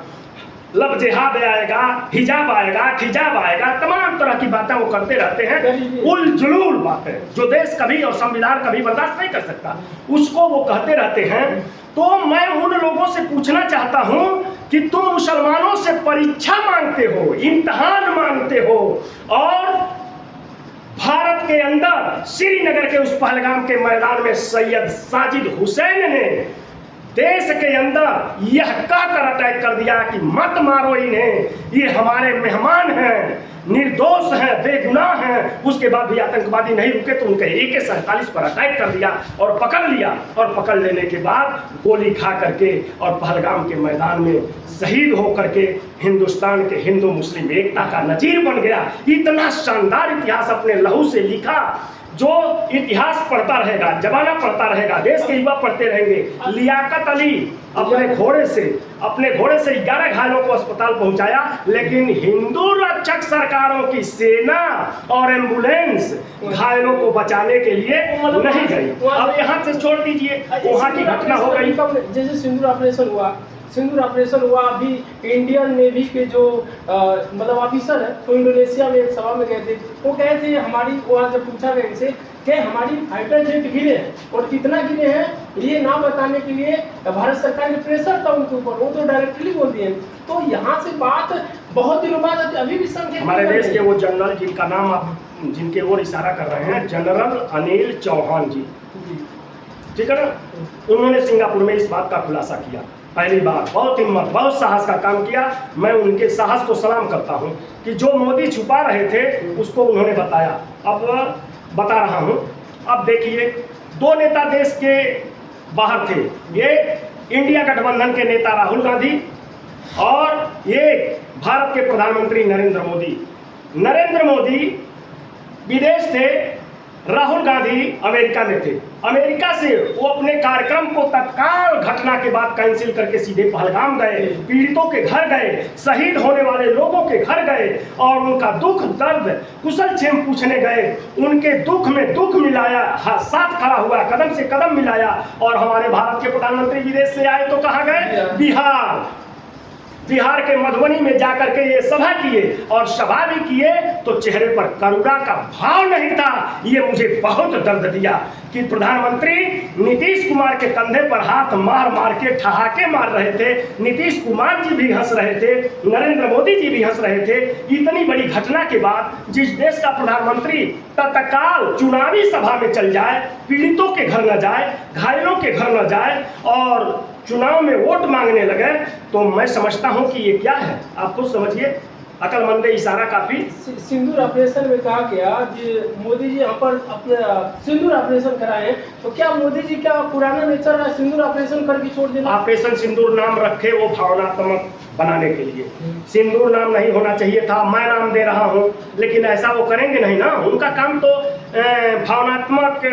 लब जिहाद आएगा, हिजाब आएगा, खिजाब आएगा, तमाम तरह की बातें वो करते रहते हैं। उल जुलूल बातें जो देश कभी और संविधान कभी बर्दाश्त नहीं कर सकता, उसको वो कहते रहते हैं। तो मैं उन लोगों से पूछना चाहता हूं कि तुम मुसलमानों से परीक्षा मांगते हो, इम्तिहान मांगते हो, और भारत के अंदर श्रीनगर के उस पहलगाम के मैदान में सैयद साजिद हुसैन ने देश के अंदर यह कहकर अटैक कर दिया कि मत मारो इन्हें, ये हमारे मेहमान हैं, निर्दोष हैं, बेगुनाह हैं। उसके बाद भी आतंकवादी नहीं रुके तो उनके AK-47 पर अटैक कर दिया और पकड़ लिया, और पकड़ लेने के बाद गोली खा करके और पहलगाम के मैदान में शहीद होकर के हिंदुस्तान के हिंदू मुस्लिम एकता का नजीर बन गया। इतना शानदार इतिहास अपने लहू से लिखा, जो इतिहास पढ़ता रहेगा, जमाना पढ़ता रहेगा, देश के युवा पढ़ते रहेंगे। लियाकत अली अपने घोड़े से 11 घायलों को अस्पताल पहुंचाया, लेकिन हिंदू रक्षक सरकारों की सेना और एम्बुलेंस घायलों को बचाने के लिए नहीं गई। अब यहाँ से छोड़ दीजिए, वहाँ की घटना हो गई। जैसे सिंदूर ऑपरेशन हुआ अभी इंडियन नेवी के जो मतलब ऑफिसर है, तो इंडोनेशिया में एक सभा में गए थे। वो कहे थे हमारी, वहाँ जब पूछा गया इनसे कि हमारी फाइटर जेट गिरे हैं और कितना गिरे हैं, ये ना बताने के लिए भारत सरकार के प्रेशर था उनके ऊपर, वो तो डायरेक्टली बोल दिए। तो यहाँ से बात बहुत दिनों बाद अभी भी संकेत हमारे देश के वो जनरल जिनका नाम आप जिनके ओर इशारा कर रहे हैं, जनरल अनिल चौहान जी, ठीक है ना, उन्होंने सिंगापुर में इस बात का खुलासा किया। पहली बार बहुत हिम्मत, बहुत साहस का काम किया। मैं उनके साहस को सलाम करता हूं कि जो मोदी छुपा रहे थे उसको उन्होंने बताया। अब बता रहा हूं। अब देखिए, 2 नेता देश के बाहर थे, ये इंडिया गठबंधन के नेता राहुल गांधी और ये भारत के प्रधानमंत्री नरेंद्र मोदी विदेश थे, राहुल गांधी अमेरिका में थे। अमेरिका से वो अपने कार्यक्रम को तत्काल घटना के बाद कैंसिल करके सीधे पहलगाम गए, पीड़ितों के घर गए, शहीद होने वाले लोगों के घर गए और उनका दुख दर्द कुशल क्षेम पूछने गए। उनके दुख में दुख मिलाया, साथ खड़ा हुआ, कदम से कदम मिलाया। और हमारे भारत के प्रधानमंत्री विदेश से आए तो कहाँ गए? बिहार के मधुबनी में जाकर के ये सभा किए, और सभा भी किए तो चेहरे पर करुणा का भाव नहीं था। ये मुझे बहुत दर्द दिया कि प्रधानमंत्री नीतीश कुमार के कंधे पर हाथ मार मार के ठहाके मार रहे थे। नीतीश कुमार जी भी हंस रहे थे, नरेंद्र मोदी जी भी हंस रहे थे। इतनी बड़ी घटना के बाद जिस देश का प्रधानमंत्री तत्काल चुनावी सभा में चल जाए, पीड़ितों के घर न जाए, घायलों के घर न जाए और चुनाव में वोट मांगने लगे, तो मैं समझता हूं कि ये क्या है। आप खुद समझिए अकलमंद इशारा काफी। सिंदूर ऑपरेशन में कहा गया कि मोदी जी यहाँ पर अपने सिंदूर ऑपरेशन कराए, तो क्या मोदी जी का पुराना नेचर है सिंदूर ऑपरेशन करके छोड़ देना? ऑपरेशन सिंदूर नाम रखे वो भावनात्मक बनाने के लिए, सिंदूर नाम नहीं होना चाहिए था। मैं नाम दे रहा हूँ, लेकिन ऐसा वो करेंगे नहीं ना। उनका काम तो भावनात्मक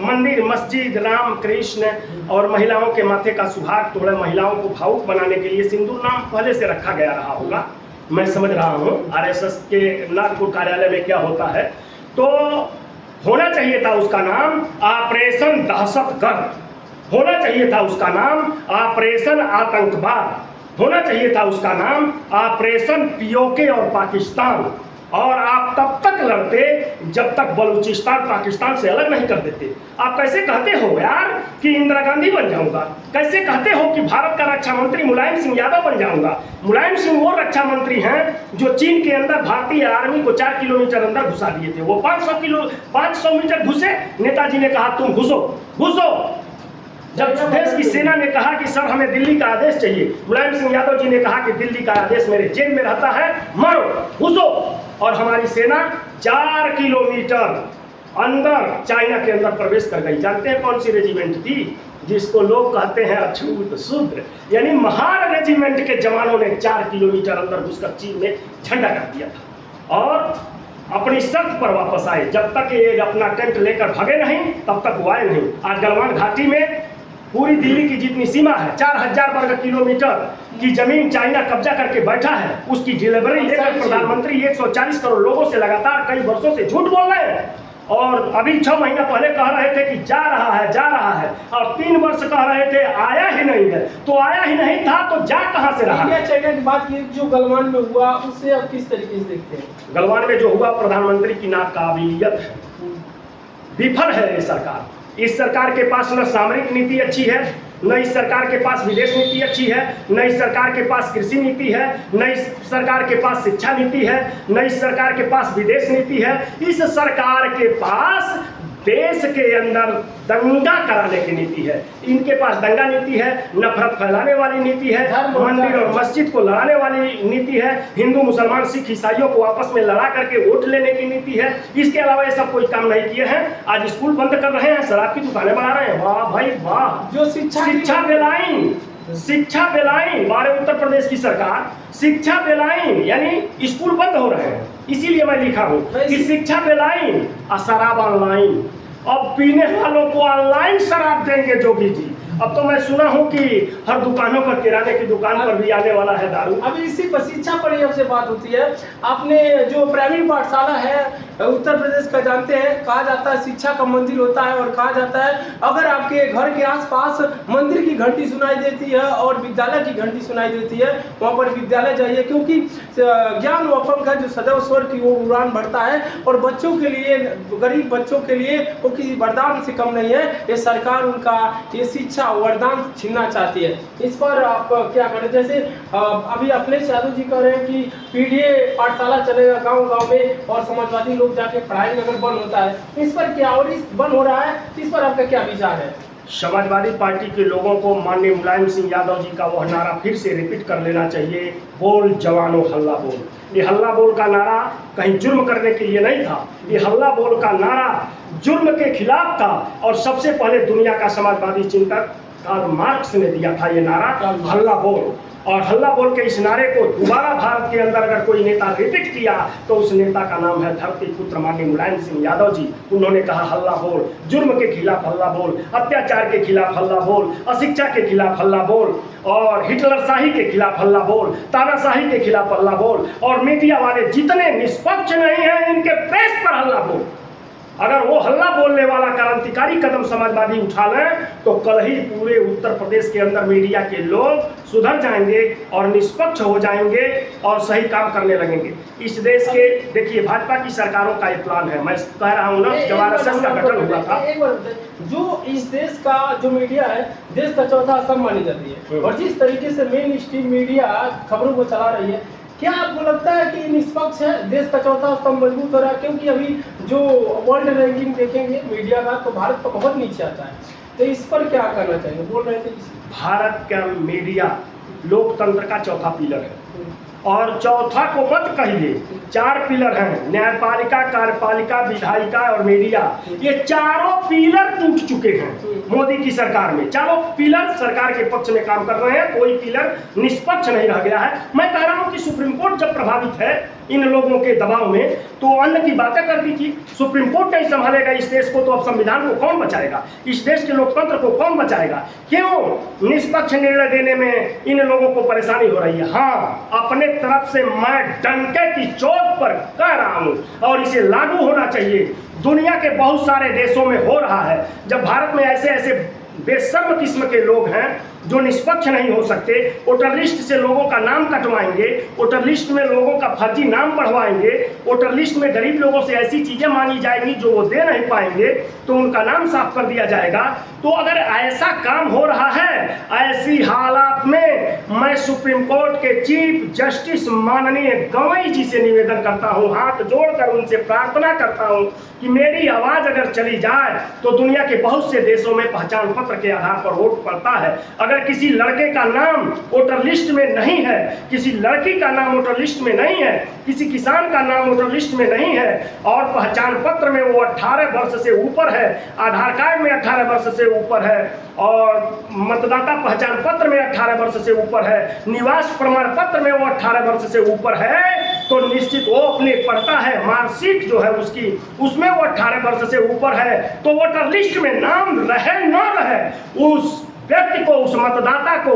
मंदिर मस्जिद राम कृष्ण और महिलाओं के माथे का सुहाग तोड़े, महिलाओं को भावुक बनाने के लिए सिंदूर नाम पहले से रखा गया रहा होगा। मैं समझ रहा हूँ आरएसएस के नागपुर कार्यालय में क्या होता है। तो होना चाहिए था उसका नाम ऑपरेशन दहशतगर्द, होना चाहिए था उसका नाम ऑपरेशन आतंकवाद, होना चाहिए था उसका नाम ऑपरेशन पीओके और पाकिस्तान। और आप तब तक लड़ते जब तक बलूचिस्तान पाकिस्तान से अलग नहीं कर देते। आप कैसे कहते हो यार कि इंदिरा गांधी बन जाऊंगा, कैसे कहते हो कि भारत का रक्षा मंत्री मुलायम सिंह यादव बन जाऊंगा। मुलायम सिंह वो रक्षा मंत्री हैं जो चीन के अंदर भारतीय आर्मी को 4 किलोमीटर अंदर घुसा दिए थे। वो 500 मीटर घुसे, नेताजी ने कहा तुम घुसो घुसो। जब देश की सेना ने कहा कि सर हमें दिल्ली का आदेश चाहिए, मुलायम सिंह यादव जी ने कहा कि दिल्ली का आदेश मेरे जेब में रहता है, मारो घुसो। और हमारी सेना 4 किलोमीटर अंदर चाइना के अंदर प्रवेश कर गई। जानते हैं कौन सी रेजिमेंट थी? जिसको लोग कहते हैं अछूत शूद्र, यानी महान रेजिमेंट के जवानों ने 4 किलोमीटर अंदर घुसकर चीन में झंडा कर दिया था और अपनी शर्त पर वापस आए। जब तक ये अपना टेंट लेकर भागे नहीं तब तक वो आए नहीं। आज गलवान घाटी में पूरी दिल्ली की जितनी सीमा है 4000 वर्ग किलोमीटर की जमीन चाइना कब्जा करके बैठा है। उसकी डिलीवरी लेकर प्रधानमंत्री 140 करोड़ लोगों से लगातार कई वर्षों से झूठ बोल रहे हैं। और अभी 6 महीना पहले कह रहे थे कि जा रहा है, और 3 वर्ष कह रहे थे आया ही नहीं है। तो आया ही नहीं था तो जा कहां से रहा? इंडिया चाइना की बात की जो गलवान में हुआ उससे आप किस तरीके से देखते हैं? गलवान में जो हुआ प्रधानमंत्री की नाकाबिलियत है, विफल है ये सरकार। इस सरकार के पास न सामरिक नीति अच्छी है, न इस सरकार के पास विदेश नीति अच्छी है, न इस सरकार के पास कृषि नीति है, न इस सरकार के पास शिक्षा नीति है, न इस सरकार के पास विदेश नीति है। इस सरकार के पास देश के अंदर दंगा कराने की नीति है। इनके पास दंगा नीति है, नफरत फैलाने वाली नीति है, मंदिर और मस्जिद को लड़ाने वाली नीति है, हिंदू मुसलमान सिख ईसाइयों को आपस में लड़ा करके वोट लेने की नीति है। इसके अलावा ये सब कोई काम नहीं किए हैं। आज स्कूल बंद कर रहे हैं, शराब की दुकानें बना रहे हैं। वाह भाई वाह। जो शिक्षा बेलाइन हमारे उत्तर प्रदेश की सरकार शिक्षा बेलाइन यानी स्कूल बंद हो रहे हैं। इसीलिए मैं लिखा हूँ कि शिक्षा बेलाइन और शराब ऑनलाइन। अब पीने वालों को ऑनलाइन शराब देंगे जोगी जी। अब तो मैं सुना हूँ कि हर दुकानों पर, किराने की दुकान पर भी आने वाला है दारू। अभी इसी पर शिक्षा पर ही आपसे बात होती है। आपने जो प्राइमरी पाठशाला है उत्तर प्रदेश का जानते हैं, कहा जाता है शिक्षा का मंदिर होता है। और कहा जाता है अगर आपके घर के आसपास मंदिर की घंटी सुनाई देती है और विद्यालय की घंटी सुनाई देती है, वहाँ पर विद्यालय जाइए, क्योंकि ज्ञान व पंख है जो सदैव स्वर की ओर उड़ान बढ़ता है। और बच्चों के लिए, गरीब बच्चों के लिए वो किसी वरदान से कम नहीं है। ये सरकार उनका ये शिक्षा वरदान छीनना चाहती है। इस पर आप क्या करें? जैसे अभी अखिलेश यादव जी कह रहे हैं कि पीडीए पाठशाला चलेगा गांव-गांव में और समाजवादी लोग जाके पढ़ाई अगर बंद होता है, इस पर क्या, और इस बंद हो रहा है, इस पर आपका क्या विचार है? समाजवादी पार्टी के लोगों को माननीय मुलायम सिंह यादव जी का वह नारा फिर से रिपीट कर लेना चाहिए, बोल जवानों हल्ला बोल। ये हल्ला बोल का नारा कहीं जुर्म करने के लिए नहीं था। ये हल्ला बोल का नारा जुर्म के खिलाफ था और सबसे पहले दुनिया का समाजवादी चिंतक कार्ल मार्क्स ने दिया था ये नारा हल्ला बोल। और हल्ला बोल के इस नारे को दोबारा भारत के अंदर अगर कोई नेता रिपीट किया तो उस नेता का नाम है धरती पुत्र माननीय मुलायम सिंह यादव जी। उन्होंने कहा हल्ला बोल, जुर्म के खिलाफ हल्ला बोल, अत्याचार के खिलाफ हल्ला बोल, अशिक्षा के खिलाफ हल्ला बोल, और हिटलरशाही के खिलाफ हल्ला बोल, तानाशाही के खिलाफ हल्ला बोल, और मीडिया वाले जितने निष्पक्ष नहीं हैं इनके प्रेस पर हल्ला बोल। अगर वो हल्ला बोलने वाला क्रांतिकारी कदम समाजवादी उठा लें तो कल ही पूरे उत्तर प्रदेश के अंदर मीडिया के लोग सुधर जाएंगे और निष्पक्ष हो जाएंगे और सही काम करने लगेंगे। इस देश के देखिए भाजपा की सरकारों का एक प्लान है। मैं कह रहा हूँ ना, जब आरएसएस का गठन हुआ था, जो इस देश का जो मीडिया है देश का चौथा स्तंभ मानी जाती है, और जिस तरीके से मेन स्ट्रीम मीडिया खबरों को चला रही है, क्या आपको लगता है कि निष्पक्ष है, देश का चौथा स्तंभ मजबूत हो रहा है? क्योंकि अभी जो वर्ल्ड रैंकिंग देखेंगे मीडिया का तो भारत का बहुत नीचे आता है, तो इस पर क्या करना चाहिए? बोल रहे थे भारत का मीडिया लोकतंत्र का चौथा पिलर है। और चौथा को मत कहिए। 4 पिलर हैं, न्यायपालिका, कार्यपालिका, विधायिका और मीडिया। ये चारों पिलर टूट चुके हैं मोदी की सरकार में। चारों पिलर सरकार के पक्ष में काम कर रहे हैं, कोई पिलर निष्पक्ष नहीं रह गया है। मैं कह रहा हूं कि सुप्रीम कोर्ट जब प्रभावित है इन लोगों के दबाव में, तो अन्न की बातें कर दी थी। सुप्रीम कोर्ट नहीं संभालेगा इस देश को, तो अब संविधान को कौन बचाएगा? इस देश के लोकतंत्र को कौन बचाएगा? क्यों निष्पक्ष निर्णय देने में इन लोगों को परेशानी हो रही है? हाँ, अपने तरफ से मैं डंके की चोट पर कह रहा हूं, और इसे लागू होना चाहिए। दुनिया के बहुत सारे देशों में हो रहा है। जब भारत में ऐसे ऐसे बेशर्म किस्म के लोग हैं जो निष्पक्ष नहीं हो सकते, वोटर लिस्ट से लोगों का नाम कटवाएंगे, वोटर लिस्ट में लोगों का फर्जी नाम बढ़वाएंगे, वोटर लिस्ट में गरीब लोगों से ऐसी चीजें मांगी जाएंगी जो वो दे नहीं पाएंगे, तो उनका नाम साफ कर दिया जाएगा। तो अगर ऐसा काम हो रहा है, ऐसी हालात में मैं सुप्रीम कोर्ट के चीफ जस्टिस माननीय गवई जी से निवेदन करता हूं, हाथ जोड़कर उनसे प्रार्थना करता हूं कि मेरी आवाज अगर चली जाए तो दुनिया के बहुत से देशों में पहचान पत्र के आधार पर वोट पड़ता है। अगर किसी लड़के का नाम वोटर लिस्ट में नहीं है, किसी लड़की का नाम वोटर लिस्ट में नहीं है, किसी किसान का नाम वोटर लिस्ट में नहीं है, और पहचान पत्र में वो 18 वर्ष से ऊपर है, आधार कार्ड में 18 वर्ष से ऊपर है, और मतदाता पहचान पत्र में 18 वर्ष से ऊपर है, निवास प्रमाण पत्र में वो 18 वर्ष से ऊपर है, तो निश्चित वो अपने पढ़ता है, मार्कशीट जो है उसकी, उसमें वो 18 वर्ष से ऊपर है, तो वोटर लिस्ट में नाम रहे न रहे, उस व्यक्ति को, उस मतदाता को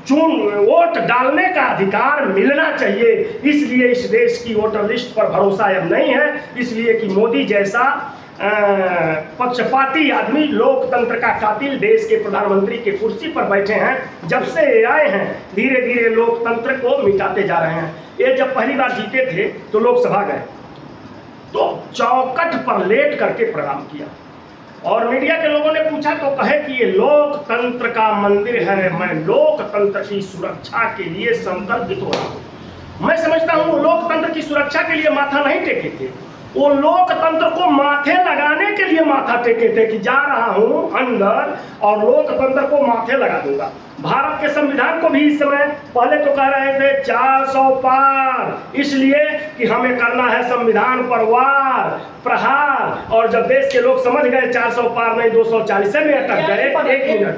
वोट डालने का अधिकार मिलना चाहिए। इसलिए इस देश की वोटर लिस्ट पर भरोसा अब नहीं है, इसलिए कि मोदी जैसा पक्षपाती आदमी, लोकतंत्र का कातिल देश के प्रधानमंत्री के कुर्सी पर बैठे हैं। जब से ये आए हैं धीरे धीरे लोकतंत्र को मिटाते जा रहे हैं। ये जब पहली बार जीते थे तो लोकसभा गए तो चौखट पर लेट करके प्रणाम किया, और मीडिया के लोगों ने पूछा तो कहे कि ये लोकतंत्र का मंदिर है, मैं लोकतंत्र की सुरक्षा के लिए संकल्पित हो रहा हूं। मैं समझता हूं वो लोकतंत्र की सुरक्षा के लिए माथा नहीं टेके थे, वो लोकतंत्र को माथे लगाने के लिए माथा टेके थे कि जा रहा हूं अंदर और लोकतंत्र को माथे लगा दूंगा। भारत के संविधान को भी इस समय पहले तो कह रहे थे 400 पार, इसलिए कि हमें करना है संविधान पर वार प्रहार, और जब देश के लोग समझ गए 400 पार नहीं 240 में अटक गए, 1 मिनट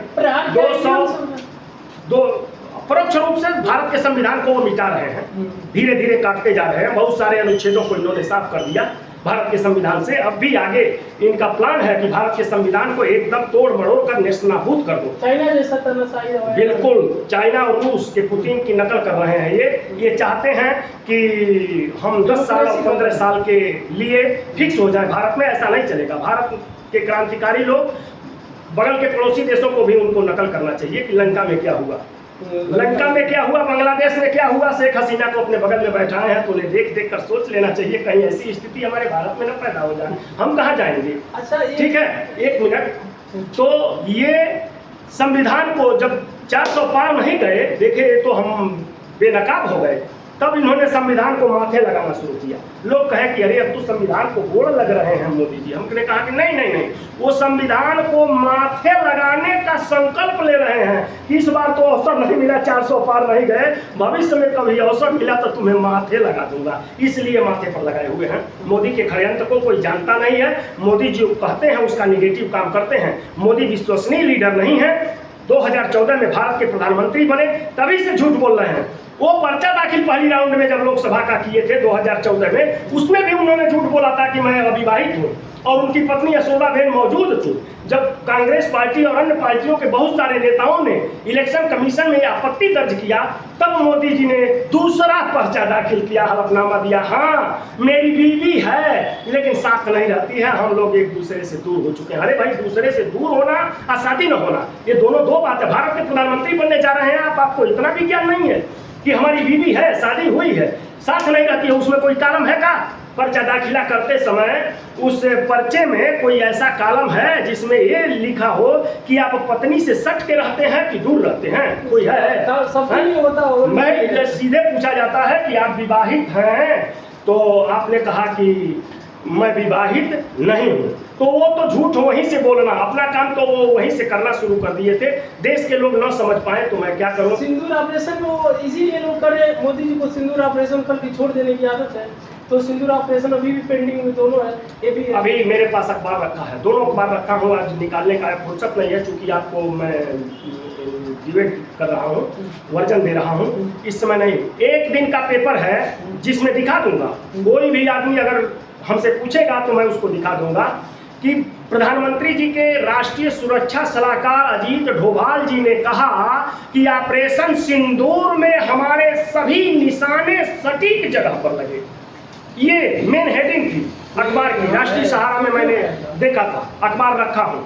200 परोक्ष रूप से भारत के संविधान को वो मिटा रहे हैं, धीरे धीरे काटते जा रहे हैं। बहुत सारे अनुच्छेदों को इन्होंने साफ कर दिया भारत के संविधान से। अब भी आगे इनका प्लान है कि भारत के संविधान को एकदम तोड़ मरोड़ कर नेस्तनाबूद कर दो। चाइना जैसा तानाशाही, बिल्कुल चाइना और रूस के पुतिन की नकल कर रहे हैं। ये चाहते हैं कि हम 10 साल और 15 साल के लिए फिक्स हो जाए भारत में। ऐसा नहीं चलेगा। भारत के क्रांतिकारी लोग बगल के पड़ोसी देशों को भी उनको नकल करना चाहिए कि लंका में क्या हुआ, लंका में क्या हुआ, बांग्लादेश में क्या हुआ। शेख हसीना को अपने बगल में बैठाए हैं तो उन्हें देख देख कर सोच लेना चाहिए कहीं ऐसी स्थिति हमारे भारत में न पैदा हो जाए, हम कहाँ जाएंगे। अच्छा ठीक है, 1 मिनट। तो ये संविधान को जब 400 पार नहीं गए, देखे तो हम बेनकाब हो गए, तब इन्होंने संविधान को माथे लगाना शुरू किया। लोग कहे कि अरे अब तो संविधान को गोड़ लग रहे हैं मोदी जी। हमने कहा कि नहीं नहीं नहीं, वो संविधान को माथे लगाने का संकल्प ले रहे हैं। इस बार तो अवसर नहीं मिला, 400 पार नहीं गए, भविष्य में कभी अवसर मिला तो तुम्हें माथे लगा दूंगा, इसलिए माथे पर लगाए हुए हैं। मोदी के षड्यंत्र को कोई जानता नहीं है। मोदी जी कहते हैं उसका निगेटिव काम करते हैं। मोदी विश्वसनीय लीडर नहीं है। 2014 में भारत के प्रधानमंत्री बने तभी से झूठ बोल रहे हैं। वो पर्चा दाखिल पहली राउंड में जब लोकसभा का किए थे 2014 में, उसमें भी उन्होंने झूठ बोला था कि मैं अविवाहित हूँ, और उनकी पत्नी यशोदाबेन मौजूद थी। जब कांग्रेस पार्टी और अन्य पार्टियों के बहुत सारे नेताओं ने इलेक्शन कमीशन में आपत्ति दर्ज किया, तब मोदी जी ने दूसरा पर्चा दाखिल किया, हलफनामा दिया। हाँ, मेरी बीवी है लेकिन साथ नहीं रहती है, हम लोग एक दूसरे से दूर हो चुके हैं। अरे भाई, दूसरे से दूर होना और शादी न होना, ये दोनों दो बात है। भारत के प्रधानमंत्री बनने जा रहे हैं आप, आपको इतना भी ज्ञान नहीं है कि हमारी बीवी है, शादी हुई है, साथ नहीं रहती है, उसमें कोई कालम है का? पर्चा दाखिला करते समय उस पर्चे में कोई ऐसा कालम है जिसमें ये लिखा हो कि आप पत्नी से सट के रहते हैं कि दूर रहते हैं? कोई है? मैं सीधे पूछा जाता है कि आप विवाहित हैं, तो आपने कहा कि मैं विवाहित नहीं हूँ। तो वो तो झूठ वहीं से बोलना, अपना काम तो वो वहीं से करना शुरू कर दिए थे। देश के लोग न समझ पाए तो मैं क्या करूँ। सिंदूर ऑपरेशन वो इसीलिए लोग करे, मोदी जी को सिंदूर ऑपरेशन करके छोड़ देने की आदत है, तो सिंदूर ऑपरेशन अभी भी पेंडिंग में दोनों है। ये भी अभी मेरे पास अखबार रखा है, दोनों अखबार रखा हूँ, आज निकालने का फुर्सत नहीं है, क्योंकि आपको मैं डिबेट कर रहा हूँ, वर्जन दे रहा हूँ, इस समय नहीं। एक दिन का पेपर है जिसमें दिखा दूंगा, कोई भी आदमी अगर हमसे पूछेगा तो मैं उसको दिखा दूंगा कि प्रधानमंत्री जी के राष्ट्रीय सुरक्षा सलाहकार अजीत डोभाल जी ने कहा कि ऑपरेशन सिंदूर में हमारे सभी निशाने सटीक जगह पर लगे। ये मेन हेडिंग थी अखबार की, राष्ट्रीय सहारा में मैंने देखा था, अखबार रखा हूं।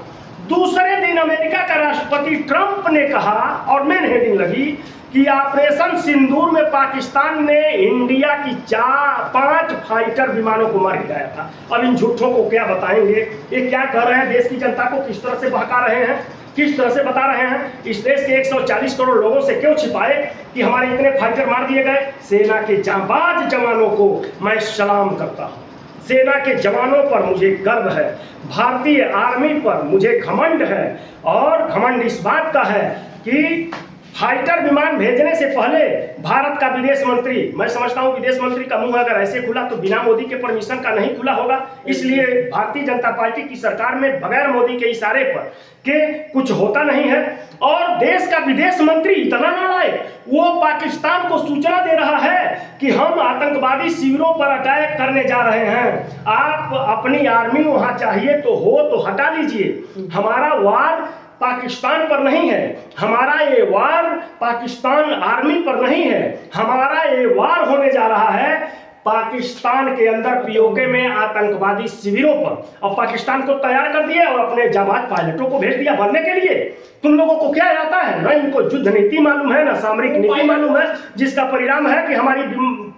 दूसरे दिन अमेरिका का राष्ट्रपति ट्रंप ने कहा, और मेन हेडिंग लगी कि ऑपरेशन सिंदूर में पाकिस्तान ने इंडिया की 5 फाइटर विमानों को मार गिराया था। अब इन झूठों को क्या बताएंगे, ये क्या कर रहे हैं, देश की जनता को किस तरह से बहका रहे हैं, किस तरह से बता रहे हैं। इस देश के 140 करोड़ लोगों से क्यों छिपाए कि हमारे इतने फाइटर मार दिए गए। सेना के जांबाज जवानों को मैं सलाम करता हूं, सेना के जवानों पर मुझे गर्व है, भारतीय आर्मी पर मुझे घमंड है। और घमंड इस बात का है कि फाइटर विमान भेजने से पहले भारत का विदेश मंत्री, मैं समझता हूं विदेश मंत्री का मुंह अगर ऐसे खुला तो बिना मोदी के परमिशन का नहीं खुला होगा। इसलिए भारतीय जनता पार्टी की सरकार में बगैर मोदी के इशारे पर के कुछ होता नहीं है। और देश का विदेश मंत्री इतना नालायक, वो पाकिस्तान को सूचना दे रहा है कि हम आतंकवादी शिविरों पर अटैक करने जा रहे हैं, आप अपनी आर्मी वहां चाहिए तो हटा लीजिए। हमारा वार पाकिस्तान पर नहीं है, हमारा ये वार पाकिस्तान आर्मी पर नहीं है, हमारा ये वार होने जा रहा है पाकिस्तान के अंदर पीओके में आतंकवादी शिविरों पर। और पाकिस्तान को तैयार कर दिया और अपने जाबाज पायलटों को भेज दिया भरने के लिए। तुम लोगों को क्या आता है, ना इनको युद्ध नीति मालूम है, ना सामरिक नीति मालूम है, जिसका परिणाम है कि हमारी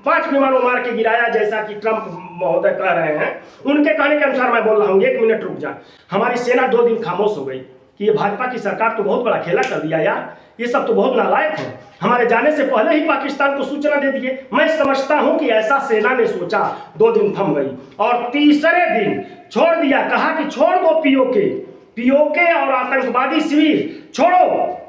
5 विमानों मार के गिराया, जैसा कि ट्रंप महोदय कह रहे हैं। उनके कहने के अनुसार मैं बोल रहा हूँ, 1 मिनट रुक जा। हमारी सेना 2 दिन खामोश हो गई कि ये भाजपा की सरकार तो बहुत बड़ा खेला कर दिया यार, ये सब तो बहुत नालायक है, हमारे जाने से पहले ही पाकिस्तान को सूचना दे दिए। मैं समझता हूं कि ऐसा सेना ने सोचा, 2 दिन थम गई और तीसरे दिन छोड़ दिया, कहा कि छोड़ दो पीओके और आतंकवादी शिविर छोड़ो,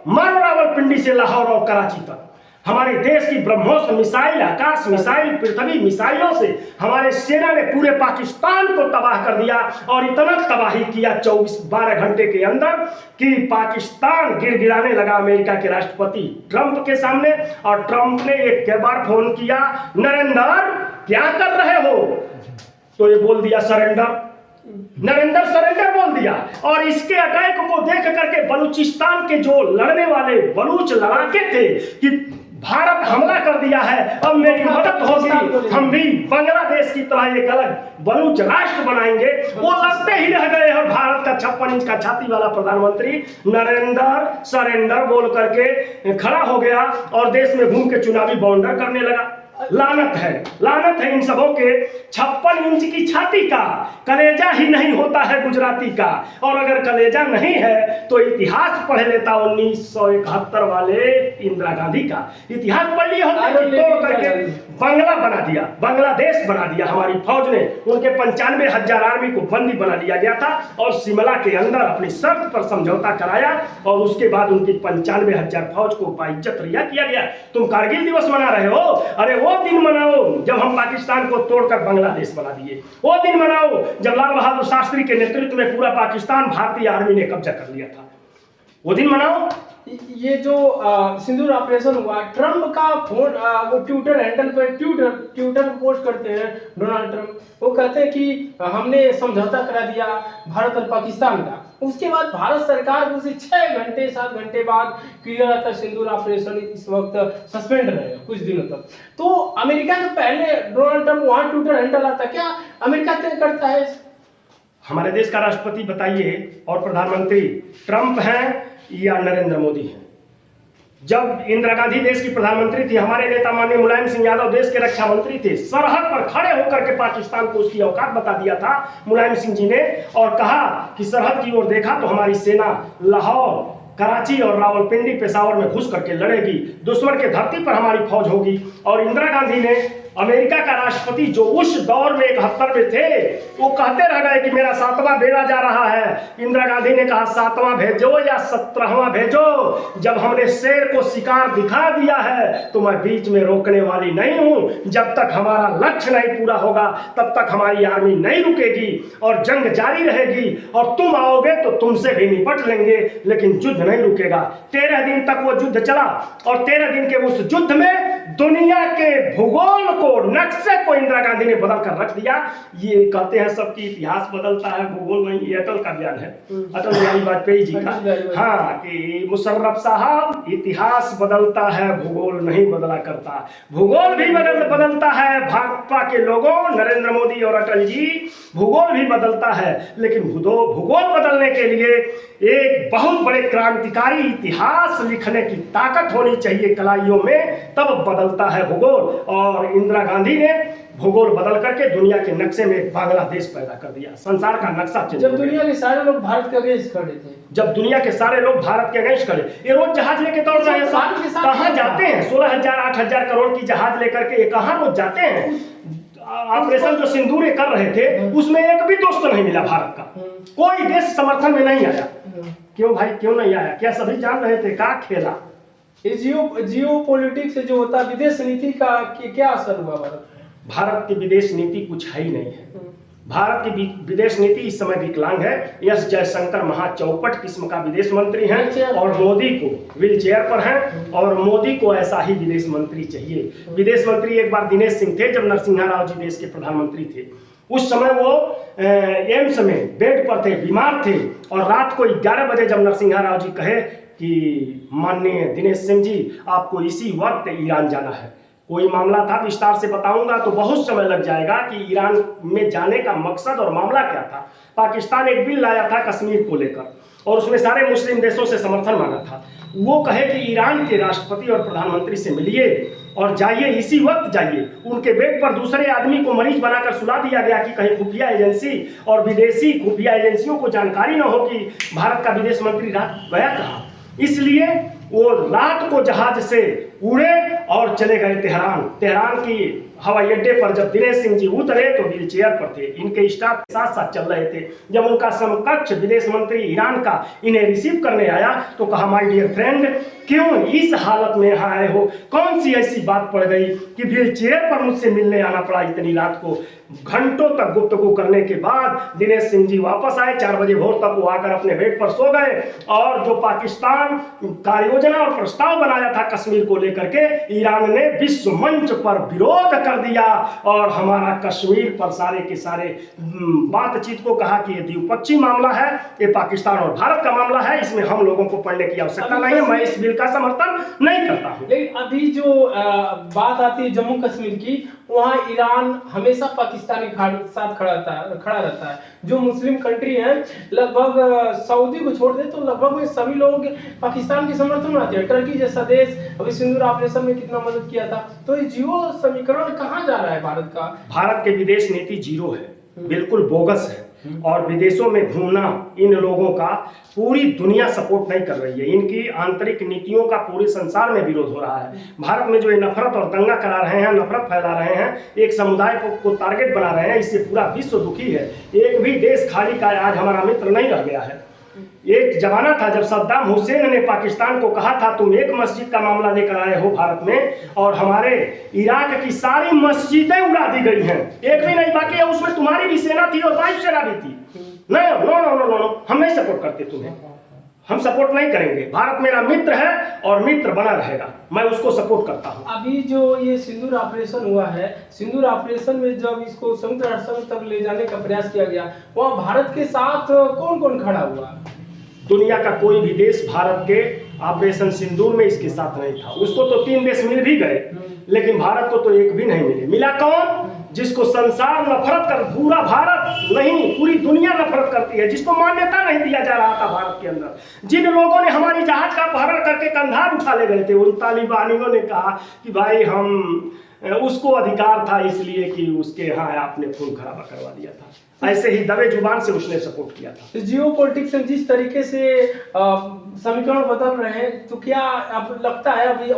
मारो रावलपिंडी से लाहौर और कराची तक। हमारे देश की ब्रह्मोस मिसाइल, आकाश मिसाइल, पृथ्वी मिसाइलों से हमारे सेना ने पूरे पाकिस्तान को तबाह कर दिया। और इतना तबाही किया 12 घंटे के अंदर कि पाकिस्तान गिड़गिड़ाने लगा अमेरिका के राष्ट्रपति ट्रंप के सामने। और ट्रंप ने एक बार फोन किया, नरेंद्र क्या कर रहे हो, तो ये बोल दिया सरेंडर। नरेंद्र सरेंडर बोल दिया। और इसके अटैक को देख करके बलूचिस्तान के जो लड़ने वाले बलूच लड़ाके थे कि भारत हमला कर दिया है, अब मेरी मदद होगी, हम भी बांग्लादेश की तरह एक अलग बलूच राष्ट्र बनाएंगे, वो लगते ही रह गए। और भारत का 56 इंच का छाती वाला प्रधानमंत्री नरेंद्र सरेंडर बोल करके खड़ा हो गया और देश में घूम के चुनावी बाउंडर करने लगा। लानत है इन सबों के 56 इंच की छाती का, कलेजा ही नहीं होता है गुजराती का। और अगर कलेजा नहीं है तो इतिहास पढ़ लेता 1971 वाले इंदिरा गांधी का इतिहास पढ़ लिया होता, तोड़ करके बांग्ला बना दिया, बांग्लादेश बना दिया हमारी फौज ने। उनके 95,000 आर्मी को बंदी बना लिया गया था और शिमला के अंदर अपनी शर्त पर समझौता कराया और उसके बाद उनकी 95,000 फौज को बाइज्जत रिहा किया गया। तुम कारगिल दिवस मना रहे हो, अरे वो दिन मनाओ जब हम पाकिस्तान को तोड़कर बांग्लादेश बना दिए, वो दिन मनाओ जब लाल बहादुर शास्त्री के नेतृत्व में पूरा पाकिस्तान भारतीय आर्मी ने कब्जा कर लिया था, वो दिन मनाओ। ये जो सिंदूर ऑपरेशन हुआ, ट्रम्प का फोन वो ट्विटर हैंडल पे ट्विटर पोस्ट करते हैं डोनाल्ड ट्रम्प, वो कहते हैं कि हमने समझौता करा दिया भारत और पाकिस्तान का। उसके बाद भारत सरकार को 7 घंटे बाद किया जाता सिंदूर ऑपरेशन इस वक्त सस्पेंड रहेगा कुछ दिनों तक। तो अमेरिका से पहले डोनाल्ड ट्रम्प वहां ट्विटर हैंडल आता, क्या अमेरिका तय करता है? हमारे देश का राष्ट्रपति बताइए और प्रधानमंत्री ट्रंप हैं या नरेंद्र मोदी हैं? जब इंदिरा गांधी देश की प्रधानमंत्री थी, हमारे नेता माननीय मुलायम सिंह यादव देश के रक्षा मंत्री थे, सरहद पर खड़े होकर के पाकिस्तान को उसकी औकात बता दिया था मुलायम सिंह जी ने, और कहा कि सरहद की ओर देखा तो हमारी सेना लाहौर, कराची और रावलपिंडी, पेशावर में घुस करके लड़ेगी, दुश्मन के धरती पर हमारी फौज होगी। और इंदिरा गांधी ने अमेरिका का राष्ट्रपति जो उस दौर में 71 में थे, वो कहते रह गए कि मेरा 7वां बेड़ा जा रहा है। इंदिरा गांधी ने कहा 7वां भेजो या 17वां भेजो, जब हमने शेर को शिकार दिखा दिया है तो मैं बीच में रोकने वाली नहीं हूं। जब तक हमारा लक्ष्य नहीं पूरा होगा तब तक हमारी आर्मी नहीं रुकेगी और जंग जारी रहेगी, और तुम आओगे तो तुमसे भी निपट लेंगे, लेकिन युद्ध नहीं रुकेगा। 13 दिन तक वो युद्ध चला, और 13 दिन के उस युद्ध में दुनिया के भूगोल को, नक्शे को इंदिरा गांधी ने बदल कर रख दिया। ये कहते हैं सबकी इतिहास बदलता है, भूगोल नहीं। ये अटल का बयान है, अटल बिहारी वाजपेयी जी का। हाँ, कि मुशर्रफ साहब, इतिहास बदलता है, भूगोल नहीं बदला करता। भूगोल भी बदलता है, भाजपा के लोगों, नरेंद्र मोदी और अटल जी, भूगोल भी बदलता है, लेकिन भूगोल बदलने के लिए एक बहुत बड़े क्रांतिकारी इतिहास लिखने की ताकत होनी चाहिए कलाइयों में, तब बदलता है भूगोल। और इंदिरा गांधी ने भूगोल बदल करके दुनिया के नक्शे में बांग्लादेश पैदा कर दिया, संसार का नक्शा चेंज। जब दुनिया के सारे लोग भारत के अगेंस्ट खड़े थे, जब दुनिया के सारे लोग भारत के अगेंस्ट खड़े, ये रोज जहाज लेके दौड़ रहे हैं, कहाँ जाते हैं? 16,000 8,000 करोड़ की जहाज लेकर के ये कहाँ रोज जाते हैं? ऑपरेशन जो सिंदूर कर रहे थे उसमें एक भी दोस्त नहीं मिला भारत का, कोई देश समर्थन में नहीं आया। क्यों भाई, क्यों नहीं आया? क्या सभी जान रहे थे का खेला? ये जियो पॉलिटिक्स जो होता है, विदेश नीति का क्या असर हुआ भारत में? भारत की विदेश नीति कुछ है ही नहीं है। भारत की विदेश नीति इस समय विकलांग है। एस जयशंकर महाचौपट किस्म का विदेश मंत्री हैं, और मोदी को व्हील चेयर पर हैं, और मोदी को ऐसा ही विदेश मंत्री चाहिए। विदेश मंत्री एक बार दिनेश सिंह थे, जब नरसिम्हा राव जी देश के प्रधानमंत्री थे। उस समय वो एम्स में बेड पर थे, बीमार थे, और रात को 11 बजे जब नरसिम्हा राव जी कहे कि माननीय दिनेश सिंह जी, आपको इसी वक्त ईरान जाना है। कोई मामला था, विस्तार से बताऊंगा तो बहुत समय लग जाएगा कि ईरान में जाने का मकसद और मामला क्या था। पाकिस्तान एक बिल लाया था कश्मीर को लेकर, और उसमें सारे मुस्लिम देशों से समर्थन मांगा था। वो कहे कि ईरान के राष्ट्रपति और प्रधानमंत्री से मिलिए और जाइए, इसी वक्त जाइए। उनके बेड पर दूसरे आदमी को मरीज बनाकर सुला दिया गया कि कहीं खुफिया एजेंसी और विदेशी खुफिया एजेंसियों को जानकारी न हो कि भारत का विदेश मंत्री रात गया कहाँ। इसलिए वो रात को जहाज से उड़े और चले गए तेहरान की हवाई अड्डे पर। जब दिनेश सिंह जी उतरे तो व्हील चेयर पर थे, इनके स्टाफ के साथ साथ चल रहे थे। जब उनका समकक्ष विदेश मंत्री ईरान का इन्हें रिसीव करने आया तो कहा, माय डियर फ्रेंड, क्यों इस हालत में यहाँ आए हो? कौन सी ऐसी बात पड़ गई कि व्हील चेयर पर मुझसे मिलने आना पड़ा इतनी रात को? घंटों तक गुफ्तगू करने के बाद दिनेश सिंह जी वापस आए। 4 बजे भोर तक वो आकर अपने बेड पर सो गए, और जो पाकिस्तान कार्य योजना और प्रस्ताव बनाया था कश्मीर को लेकर के, ईरान ने विश्व मंच पर विरोध कर दिया, और हमारा कश्मीर पर सारे के सारे बातचीत को कहा कि ये द्विपक्षीय मामला है, ये पाकिस्तान और भारत का मामला है, इसमें हम लोगों को पढ़ने की आवश्यकता नहीं है, मैं इस बिल का समर्थन नहीं करता हूँ। लेकिन अभी जो बात आती है जम्मू कश्मीर की, वहाँ ईरान हमेशा पाकिस्तानी साथ खड़ा रहता है। जो मुस्लिम कंट्री है, लगभग सऊदी को छोड़ दे तो लगभग में सभी लोग पाकिस्तान के समर्थन में आते हैं। टर्की जैसा देश अभी सिंदूर ऑपरेशन में कितना मदद किया था। तो ये जियो समीकरण कहाँ जा रहा है भारत का? भारत के विदेश नीति जीरो है, बिल्कुल बोगस है, और विदेशों में घूमना इन लोगों का पूरी दुनिया सपोर्ट नहीं कर रही है। इनकी आंतरिक नीतियों का पूरे संसार में विरोध हो रहा है। भारत में जो ये नफरत और दंगा करा रहे हैं, नफरत फैला रहे हैं, एक समुदाय को टारगेट बना रहे हैं, इससे पूरा विश्व दुखी है। एक भी देश खाली का आज हमारा मित्र नहीं रह गया है। एक जमाना था जब सद्दाम हुसैन ने पाकिस्तान को कहा था, तुम एक मस्जिद का मामला लेकर आए हो भारत में, और हमारे इराक की सारी मस्जिदें उड़ा दी गई हैं, एक भी नहीं बाकी है। उसमें तुम्हारी भी सेना थी और वायु सेना भी थी। नहीं, नो, हम नहीं सपोर्ट करते तुम्हें, हम सपोर्ट नहीं करेंगे। भारत मेरा मित्र है और मित्र बना रहेगा, मैं उसको सपोर्ट करता हूँ। अभी जो ये सिंदूर ऑपरेशन हुआ है, सिंदूर ऑपरेशन में जब इसको संयुक्त राष्ट्र संघ तक ले जाने का प्रयास किया गया, वहाँ भारत के साथ कौन कौन खड़ा हुआ? दुनिया का कोई भी देश भारत के ऑपरेशन सिंदूर में इसके साथ नहीं था। उसको तो 3 देश मिल भी गए, लेकिन भारत को तो एक भी नहीं मिले। मिला कौन? जिसको संसार नफरत कर, पूरा भारत नहीं पूरी दुनिया नफरत करती है, जिसको मान्यता नहीं दिया जा रहा था भारत के अंदर। जिन लोगों ने हमारी जहाज का अपहरण करके कंधार उठा ले गए थे, उन तालिबानियों ने कहा कि भाई हम उसको अधिकार था इसलिए कि उसके यहाँ आपने खून खराबा करवा दिया था। ऐसे ही दबे जुबान से उसने सपोर्ट किया था। जियो पॉलिटिक्स में जिस तरीके से समीकरण बदल रहे हैं, तो क्या अब लगता है अभी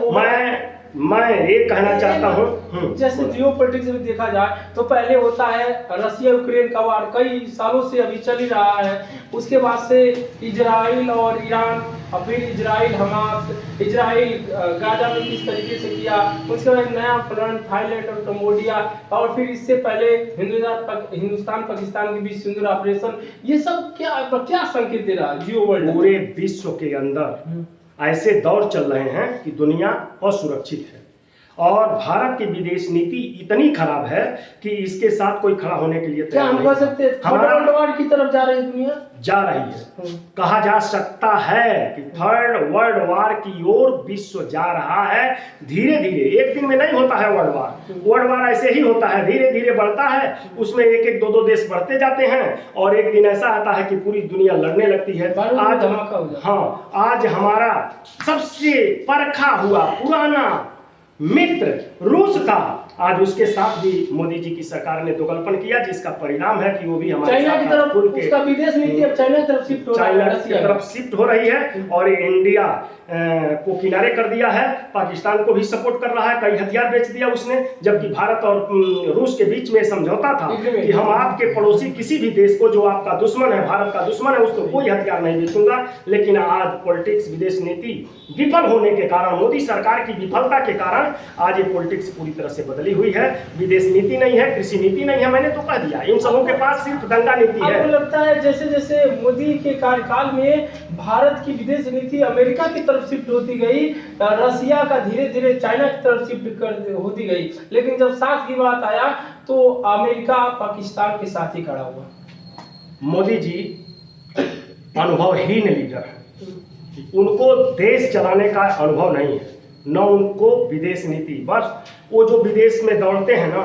मैं ये कहना चाहता हूँ जैसे जियो पॉलिटिक्स में देखा जाए तो पहले होता है रसिया यूक्रेन का वार, कई सालों से अभी चल ही रहा है। उसके बाद से इजराइल और ईरान, और फिर इजराइल हमास, इजराइल गाजा में किस तरीके से किया, उसके बाद नया प्लान थाईलैंड और कंबोडिया, और फिर इससे पहले हिंदुस्तान पाकिस्तान के बीच सिंदूर ऑपरेशन। ये सब क्या संकेत दे रहा है जियो वर्ल्ड? पूरे विश्व के अंदर ऐसे दौर चल रहे हैं कि दुनिया असुरक्षित है और भारत की विदेश नीति इतनी खराब है कि इसके साथ कोई खड़ा होने के लिए क्या हम कह सकते हैं हमारा वर्ल्ड वार की तरफ जा रही है दुनिया? जा रही है। कहा जा सकता है कि थर्ड वर्ल्ड वार की ओर विश्व जा रहा है धीरे धीरे। एक दिन में नहीं होता है वर्ल्ड वार। वर्ल्ड वार ऐसे ही होता है, धीरे धीरे बढ़ता है, उसमें एक एक दो देश बढ़ते जाते हैं और एक दिन ऐसा आता है कि पूरी दुनिया लड़ने लगती है। आज हमारा सबसे परखा हुआ पुराना मित्र रूस था, आज उसके साथ भी मोदी जी की सरकार ने दोगलपन किया, जिसका परिणाम है कि वो भी हमारे चाइना की तरफ उसका विदेश नीति अब चाइना की तरफ शिफ्ट हो रहा है, चाइना की तरफ शिफ्ट हो रही है और इंडिया को किनारे कर दिया है। पाकिस्तान को भी सपोर्ट कर रहा है, कई हथियार बेच दिया उसने, जबकि भारत और रूस के बीच में समझौता था कि हम आपके पड़ोसी किसी भी देश को जो आपका दुश्मन है, भारत का दुश्मन है, उसको कोई हथियार नहीं बेचूंगा। लेकिन आज पॉलिटिक्स, विदेश नीति विफल होने के कारण, मोदी सरकार की विफलता के कारण आज ये पॉलिटिक्स पूरी तरह से बदली हुई है। विदेश नीति नहीं है, कृषि नीति नहीं है, मैंने तो कह दिया। इन सबों के पास सिर्फ दंगा नीति है। आपको लगता है जैसे जैसे मोदी के कार्यकाल में भारत की विदेश नीति अमेरिका की तरफ शिफ्ट होती गई, रसिया का धीरे धीरे चाइना की तरफ शिफ्ट होती गई, लेकिन जब साथ की बात आया तो अमेरिका पाकिस्तान के साथ ही खड़ा हुआ? मोदी जी अनुभवहीन लीडर है, उनको देश चलाने का अनुभव नहीं है, न उनको विदेश नीति। बस वो जो विदेश में दौड़ते हैं ना,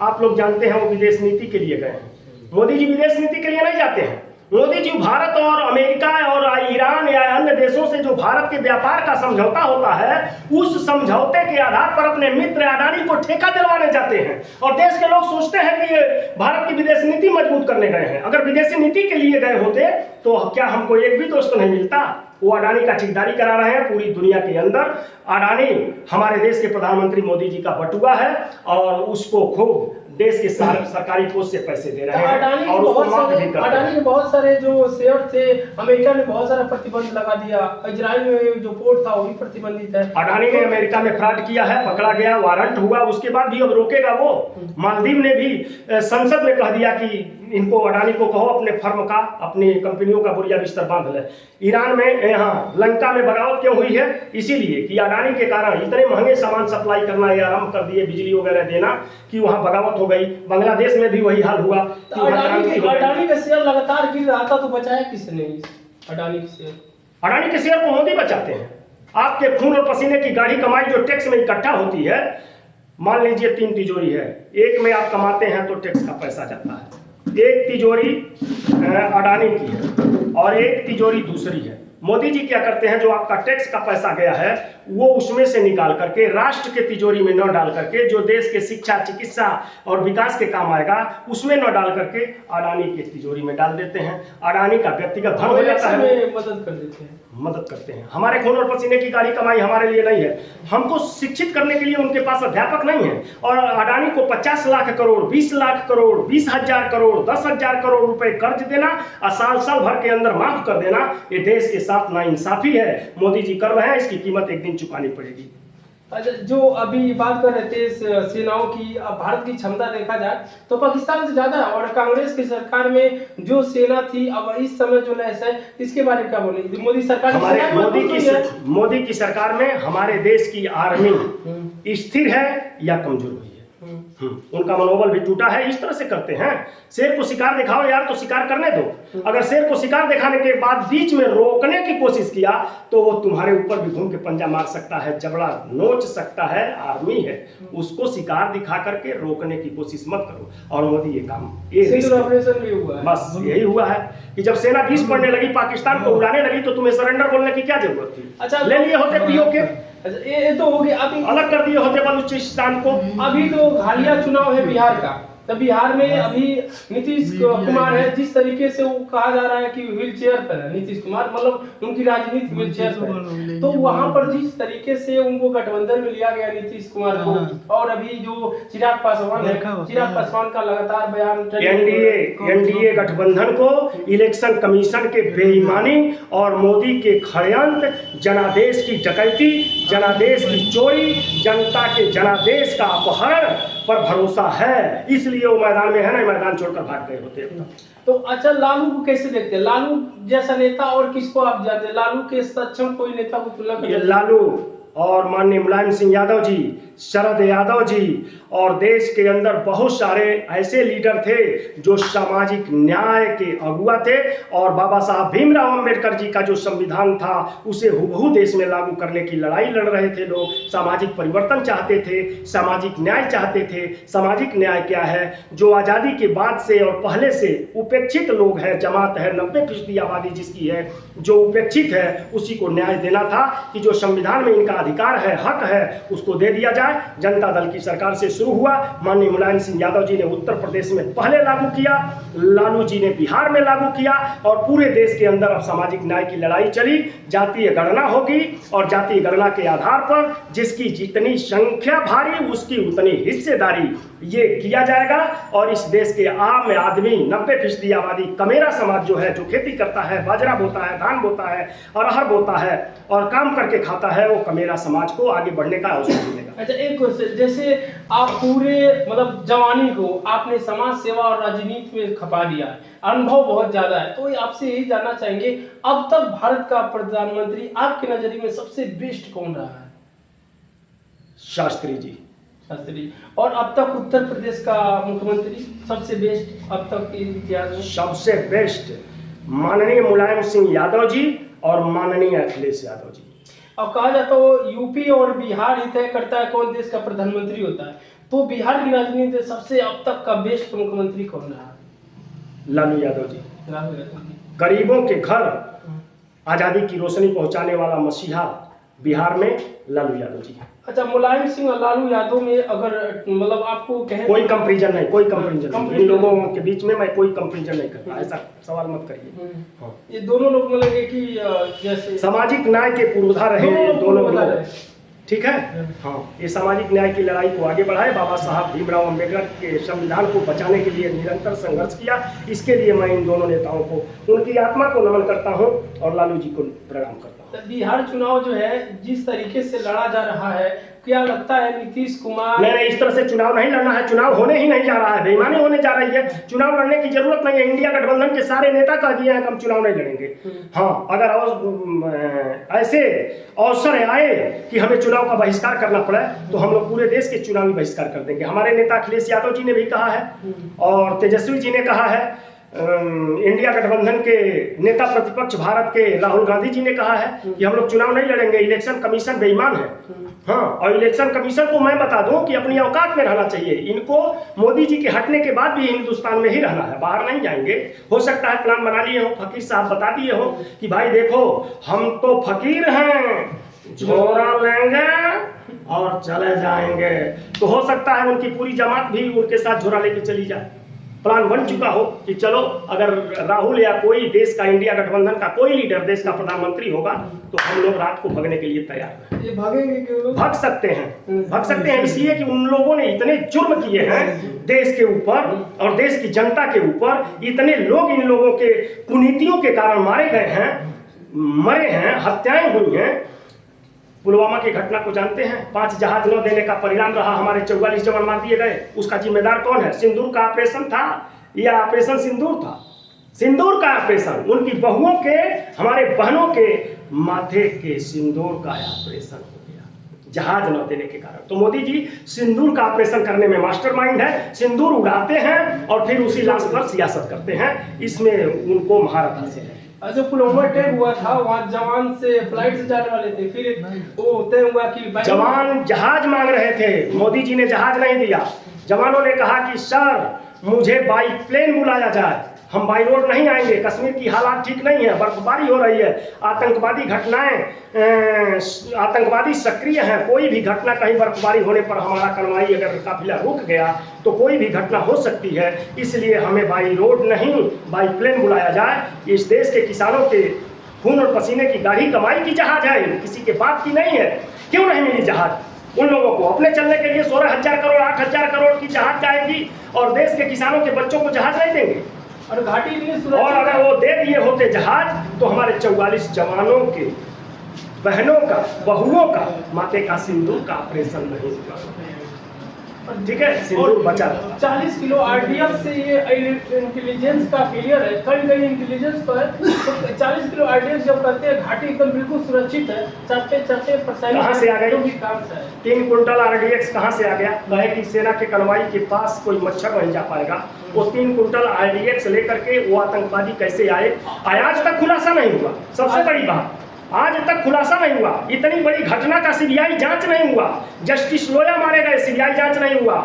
आप लोग जानते हैं वो विदेश नीति के लिए गए हैं। मोदी जी विदेश नीति के लिए नहीं जाते हैं। मोदी जी भारत और अमेरिका और ईरान या अन्य देशों से जो भारत के व्यापार का समझौता होता है, उस समझौते के आधार पर अपने मित्र अडानी को ठेका दिलवाने जाते हैं और देश के लोग सोचते हैं कि ये भारत की विदेश नीति मजबूत करने गए हैं। अगर विदेशी नीति के लिए गए होते तो क्या हमको एक भी दोस्त नहीं मिलता? वो अडानी का ठेकेदारी करा रहे हैं पूरी दुनिया के अंदर। अडानी हमारे देश के प्रधानमंत्री मोदी जी का बटुआ है और उसको खूब देश के सरकारी कोष से पैसे दे रहे हैं और उसको माफ भी कर रहे हैं। अडानी के बहुत सारे जो शेयर थे, अमेरिका ने बहुत सारा प्रतिबंध लगा दिया। इजराइल में जो पोर्ट था वो भी प्रतिबंधित है। अडानी ने अमेरिका में फ्रॉड किया है, पकड़ा गया, वारंट हुआ, उसके बाद भी अब रोकेगा वो? मालदीव ने भी संसद में कह दिया कि इनको, अडानी को कहो अपने फर्म का, अपनी कंपनियों का बुरिया बिस्तर बांध ले। ईरान में, यहाँ लंका में बगावत क्यों हुई है? इसीलिए कि अडानी के कारण इतने महंगे सामान सप्लाई करना ये आरंभ कर दिए, बिजली वगैरह देना, कि वहाँ बगावत हो गई। बांग्लादेश में भी वही हाल हुआ। अडानी का शेयर लगातार गिर रहा था तो बचाया किसने अडानी के शेयर? अडानी के शेयर को मोदी बचाते हैं। आपके खून और पसीने की गाढ़ी कमाई जो टैक्स में इकट्ठा होती है, मान लीजिए 3 तिजोरी है, एक में आप कमाते हैं तो टैक्स का पैसा जाता है। एक तिजोरी अडानी की है और एक तिजोरी दूसरी है। मोदी जी क्या करते हैं, जो आपका टैक्स का पैसा गया है वो उसमें से निकाल करके राष्ट्र के तिजोरी में न डाल करके, जो देश के शिक्षा, चिकित्सा और विकास के काम आएगा उसमें न डाल करके अडानी के तिजोरी में डाल देते हैं। अडानी का व्यक्तिगत धन हो जाता है, मदद कर देते हैं, मदद करते हैं। हमारे खून और पसीने की गाढ़ी कमाई हमारे लिए नहीं है। हमको शिक्षित करने के लिए उनके पास अध्यापक नहीं है और अडानी को 50 लाख करोड़, 20 लाख करोड़, 20,000 करोड़, 10,000 करोड़ रुपए कर्ज देना और साल भर के अंदर माफ कर देना, ये देश के साथ नाइंसाफी है। मोदी जी कर रहे हैं, इसकी कीमत एक दिन चुकानी पड़ेगी। अच्छा, जो अभी बात कर रहे थे सेनाओं की, भारत की क्षमता देखा जाए तो पाकिस्तान से ज्यादा है और कांग्रेस की सरकार में जो सेना थी अब इस समय जो लैस है, इसके बारे में क्या बोलेंगे? मोदी सरकार, मोदी की सरकार में हमारे देश की आर्मी स्थिर है या कमजोर हुई है? उनका मनोबल भी टूटा है। इस तरह से करते हैं, शेर को शिकार दिखाओ यार तो शिकार करने दो। अगर शेर को शिकार दिखाने के बाद बीच में रोकने की कोशिश किया तो वो तुम्हारे ऊपर भी घूम के पंजा मार सकता है, जबड़ा नोच सकता है। आर्मी है, उसको शिकार दिखा करके रोकने की कोशिश मत करो। और मोदी ये काम, ये ऑपरेशन भी हुआ है, बस यही हुआ है कि जब सेना 20 पड़ने लगी, पाकिस्तान को उड़ाने लगी, तो तुम्हें सरेंडर बोलने की क्या जरूरत थी? अच्छा, ले लिए होते पीओके, ये तो हो गया, अभी अलग कर दिए होते बलूचिस्तान को। अभी तो हालिया चुनाव है बिहार का, तो बिहार में अभी नीतीश कुमार है, जिस तरीके से वो कहा जा रहा है कि व्हील चेयर पर है नीतीश कुमार, मतलब उनकी राजनीति व्हील चेयर पर है। तो वहां पर जिस तरीके से उनको गठबंधन में लिया गया नीतीश कुमार को, और अभी जो चिराग पासवान है, चिराग पासवान का लगातार बयान, एनडीए गठबंधन को इलेक्शन कमीशन के बेईमानी और मोदी के षड्यंत्र, जनादेश की डकैती, जनादेश की चोरी, जनता के जनादेश का अपहरण पर भरोसा है, इसलिए वो मैदान में है ना, मैदान छोड़कर भाग गए होते हैं। तो अच्छा, लालू को कैसे देखते हैं? लालू जैसा नेता और किसको आप जानते हैं? लालू के सक्षम कोई नेता को तुलना ये लालू और माननीय मुलायम सिंह यादव जी, शरद यादव जी और देश के अंदर बहुत सारे ऐसे लीडर थे जो सामाजिक न्याय के अगुआ थे, और बाबा साहब भीमराव अंबेडकर जी का जो संविधान था उसे हुबहू देश में लागू करने की लड़ाई लड़ रहे थे लोग। सामाजिक परिवर्तन चाहते थे, सामाजिक न्याय चाहते थे। सामाजिक न्याय क्या है? जो आज़ादी के बाद से और पहले से उपेक्षित लोग हैं, जमात है 90% आबादी जिसकी है, जो उपेक्षित है, उसी को न्याय देना था कि जो संविधान में इनका अधिकार है, हक है, उसको दे दिया जाए। जनता दल की सरकार से शुरू हुआ, माननीय मुलायम सिंह यादव जी ने उत्तर प्रदेश में पहले लागू किया, लालू जी ने बिहार में लागू किया, और पूरे देश के अंदर अब सामाजिक न्याय की लड़ाई चली। जातीय गणना होगी और जातीय गणना के आधार पर जिसकी जितनी संख्या भारी उसकी उतनी हिस्सेदारी ये किया जाएगा। और इस देश के आम आदमी 90% आबादी कमेरा समाज जो है, जो खेती करता है, बाजरा बोता है, धान बोता है, अरहर बोता है और काम करके खाता है, वो कमेरा समाज को आगे बढ़ने का अवसर मिलेगा। अच्छा, एक क्वेश्चन, जैसे आप पूरे मतलब जवानी को आपने समाज सेवा और राजनीति में खपा दिया है, अनुभव बहुत ज्यादा है, तो आपसे यही जानना चाहेंगे, अब तक भारत का प्रधानमंत्री आपके नजरिए में सबसे बेस्ट कौन रहा है? शास्त्री जी। शास्त्री। और अब तक उत्तर प्रदेश का मुख्यमंत्री सबसे बेस्ट अब तक के इतिहास में? सबसे बेस्ट माननीय मुलायम सिंह यादव जी और माननीय अखिलेश यादव जी। अब कहा जाता है यूपी और बिहार ही तय करता है कौन देश का प्रधानमंत्री होता है, तो बिहार की राजनीति में सबसे अब तक का बेस्ट मुख्यमंत्री कौन रहा? लालू यादव जी। लालू यादव जी। गरीबों के घर आजादी की रोशनी पहुंचाने वाला मसीहा बिहार में लालू यादव जी। अच्छा, मुलायम सिंह और लालू यादव में अगर मतलब आपको कहें, कोई कंपैरिजन नहीं, कोई कंपैरिजन नहीं, इन लोगों के बीच में मैं कोई कंपैरिजन नहीं करता, ऐसा सवाल मत करिए। हाँ। ये दोनों लोग मतलब कि जैसे सामाजिक न्याय के पुरोधा रहे दोनों लोग, ठीक है। हाँ, ये सामाजिक न्याय की लड़ाई को आगे बढ़ाए। बाबा साहब भीमराव अंबेडकर के संविधान को बचाने के लिए निरंतर संघर्ष किया। इसके लिए मैं इन दोनों नेताओं को, उनकी आत्मा को नमन करता हूं और लालू जी को प्रणाम करता हूं। बिहार चुनाव जो है जिस तरीके से लड़ा जा रहा है, क्या लगता है नीतीश कुमार? नहीं, इस तरह से चुनाव नहीं लड़ना है, चुनाव होने ही नहीं जा रहा है, बेईमानी होने जा रही है। चुनाव लड़ने की जरूरत नहीं है। इंडिया गठबंधन के सारे नेता कह दिए हैं कि हम चुनाव नहीं लड़ेंगे। हाँ, अगर ऐसे अवसर आए कि हमें चुनाव का बहिष्कार करना पड़े तो हम लोग पूरे देश के चुनावी बहिष्कार कर देंगे। हमारे नेता अखिलेश यादव जी ने भी कहा है और तेजस्वी जी ने कहा है, इंडिया गठबंधन के नेता प्रतिपक्ष भारत के राहुल गांधी जी ने कहा है कि हम लोग चुनाव नहीं लड़ेंगे, इलेक्शन कमीशन बेईमान है। हाँ, और इलेक्शन कमीशन को मैं बता दूं कि अपनी औकात में रहना चाहिए। इनको मोदी जी के हटने के बाद भी हिंदुस्तान में ही रहना है, बाहर नहीं जाएंगे। हो सकता है प्लान बना लिए हो, फकीर साहब बता दिए हो कि भाई देखो हम तो फकीर हैं, झोरा लेंगे और चले जाएंगे। तो हो सकता है उनकी पूरी जमात भी उनके साथ झोरा लेके चली जाए। प्लान बन चुका हो कि चलो अगर राहुल या कोई देश का, इंडिया गठबंधन का कोई लीडर देश का प्रधानमंत्री होगा तो हम लोग रात को भगने के लिए तैयार हैं। ये भागेंगे क्यों? भाग सकते हैं इसलिए कि उन लोगों ने इतने जुर्म किए हैं देश के ऊपर और देश की जनता के ऊपर। इतने लोग इन लोगों के कुनीतियों के कारण मारे गए हैं, मरे हैं, हत्याएं हुई हैं। पुलवामा की घटना को जानते हैं, 5 जहाज न देने का परिणाम रहा, हमारे 44 जवान मार दिए गए। उसका जिम्मेदार कौन है? सिंदूर का ऑपरेशन था या ऑपरेशन सिंदूर था? सिंदूर का ऑपरेशन, उनकी बहुओं के, हमारे बहनों के माथे के सिंदूर का ऑपरेशन हो गया जहाज न देने के कारण। तो मोदी जी सिंदूर का ऑपरेशन करने में मास्टरमाइंड है। सिंदूर उड़ाते हैं और फिर उसी लाश पर सियासत करते हैं, इसमें उनको महारत हासिल है। जो पुलवामा अटैक हुआ था वहाँ जवान से फ्लाइट से जाने वाले थे, फिर वो तय हुआ कि जवान जहाज मांग रहे थे, मोदी जी ने जहाज नहीं दिया। जवानों ने कहा कि सर मुझे बाई प्लेन बुलाया जाए, हम बाई रोड नहीं आएंगे, कश्मीर की हालात ठीक नहीं है, बर्फबारी हो रही है, आतंकवादी घटनाएं आतंकवादी सक्रिय हैं। कोई भी घटना, कहीं बर्फबारी होने पर हमारा कनवाई अगर काफिला रुक गया तो कोई भी घटना हो सकती है। इसलिए हमें बाई रोड नहीं, बाई प्लेन बुलाया जाए। इस देश के किसानों के खून और पसीने की गाढ़ी कमाई की जहाज है, किसी के बाप की नहीं है। क्यों नहीं मिली जहाज उन लोगों को? अपने चलने के लिए 16,000 करोड़ 8,000 करोड़ की जहाज जाएगी और देश के किसानों के बच्चों को जहाज नहीं देंगे। और घाटी भी और अगर वो दे दिए होते जहाज तो हमारे 44 जवानों के, बहनों का, बहुओं का माथे का सिंदूर का ऑपरेशन नहीं हुआ। ठीक है, सिंदूर बचा। 40 किलो आरडीएफ से ये इंटेलिजेंस का फेलियर है। कई इंटेलिजेंस पर तो 40 किलो आरडीएफ जब करते हैं, घाटी एकदम बिल्कुल सुरक्षित है। चलते कहाँ से आ गई? 3 कुंटल आरडीएक्स कहाँ से आ गया? कहे कि सेना के कनवाई के पास कोई मच्छर नहीं जा पाएगा। वो 3 कुंटल आरडीएक्स लेकर के वो आतंकवादी कैसे आए, आज तक खुलासा नहीं हुआ। सबसे बड़ी बात, आज तक खुलासा नहीं हुआ। इतनी बड़ी घटना का सीबीआई जांच नहीं हुआ। जस्टिस लोया मारे गए, सीबीआई जांच नहीं हुआ।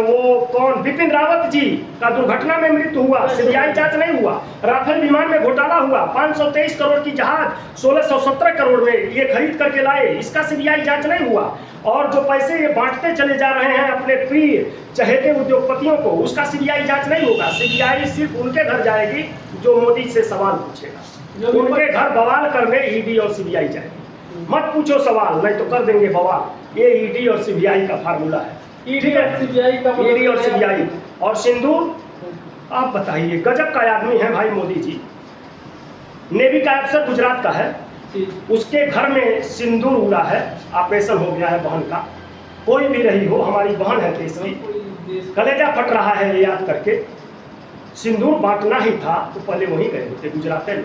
वो कौन, बिपिन रावत जी का दुर्घटना में मृत्यु हुआ, सीबीआई जांच नहीं हुआ। राफेल विमान में घोटाला हुआ, 523 करोड़ की जहाज 1617 करोड़ में ये खरीद करके लाए, इसका सीबीआई जांच नहीं हुआ। और जो पैसे ये बांटते चले जा रहे हैं अपने प्रिय चहेते उद्योगपतियों को, उसका सीबीआई जांच नहीं होगा। सीबीआई सिर्फ उनके घर जाएगी जो मोदी से सवाल पूछेगा। उनके घर बवाल करने ईडी और सीबीआई जाएगी। मत पूछो सवाल, नहीं तो कर देंगे बवाल। ये ईडी और सीबीआई का फार्मूला है। ईडी और सीबीआई का, ईडी और सीबीआई और सिंदूर। आप बताइए, गजब का आदमी है भाई मोदी जी। नेवी का अफसर गुजरात का है, उसके घर में सिंदूर उड़ा है, ऑपरेशन हो गया है बहन का। कोई भी रही हो, हमारी बहन है देश की, कलेजा फट रहा है ये याद करके। सिंदूर बांटना ही था तो पहले वहीं गए होते, गुजरात में।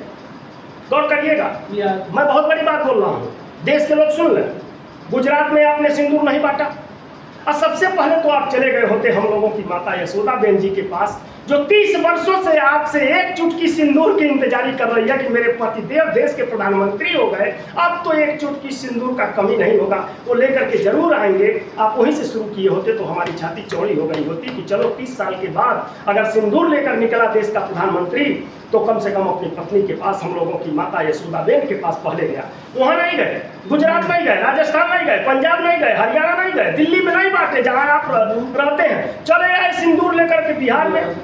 गौर करिएगा, मैं बहुत बड़ी बात बोल रहा हूँ, देश के लोग सुन लें। गुजरात में आपने सिंदूर नहीं बांटा, और सबसे पहले तो आप चले गए होते हम लोगों की माता यशोदा बेन जी के पास, जो 30 वर्षों से आपसे एक चुटकी सिंदूर की इंतजारी कर रही है कि मेरे पतिदेव देश के प्रधानमंत्री हो गए, अब तो एक चुटकी सिंदूर का कमी नहीं होगा, वो लेकर के जरूर आएंगे। आप वहीं से शुरू किए होते तो हमारी छाती चौड़ी हो गई होती कि चलो 30 साल के बाद अगर सिंदूर लेकर निकला देश का प्रधानमंत्री तो कम से कम अपनी पत्नी के पास, हम लोगों की माता यशोदा बेन के पास पहले गया। वहाँ नहीं गए, गुजरात नहीं गए, राजस्थान नहीं गए, पंजाब नहीं गए, हरियाणा नहीं गए, दिल्ली में नहीं बांटे जहाँ आप रहते हैं। चले आए सिंदूर लेकर के बिहार में।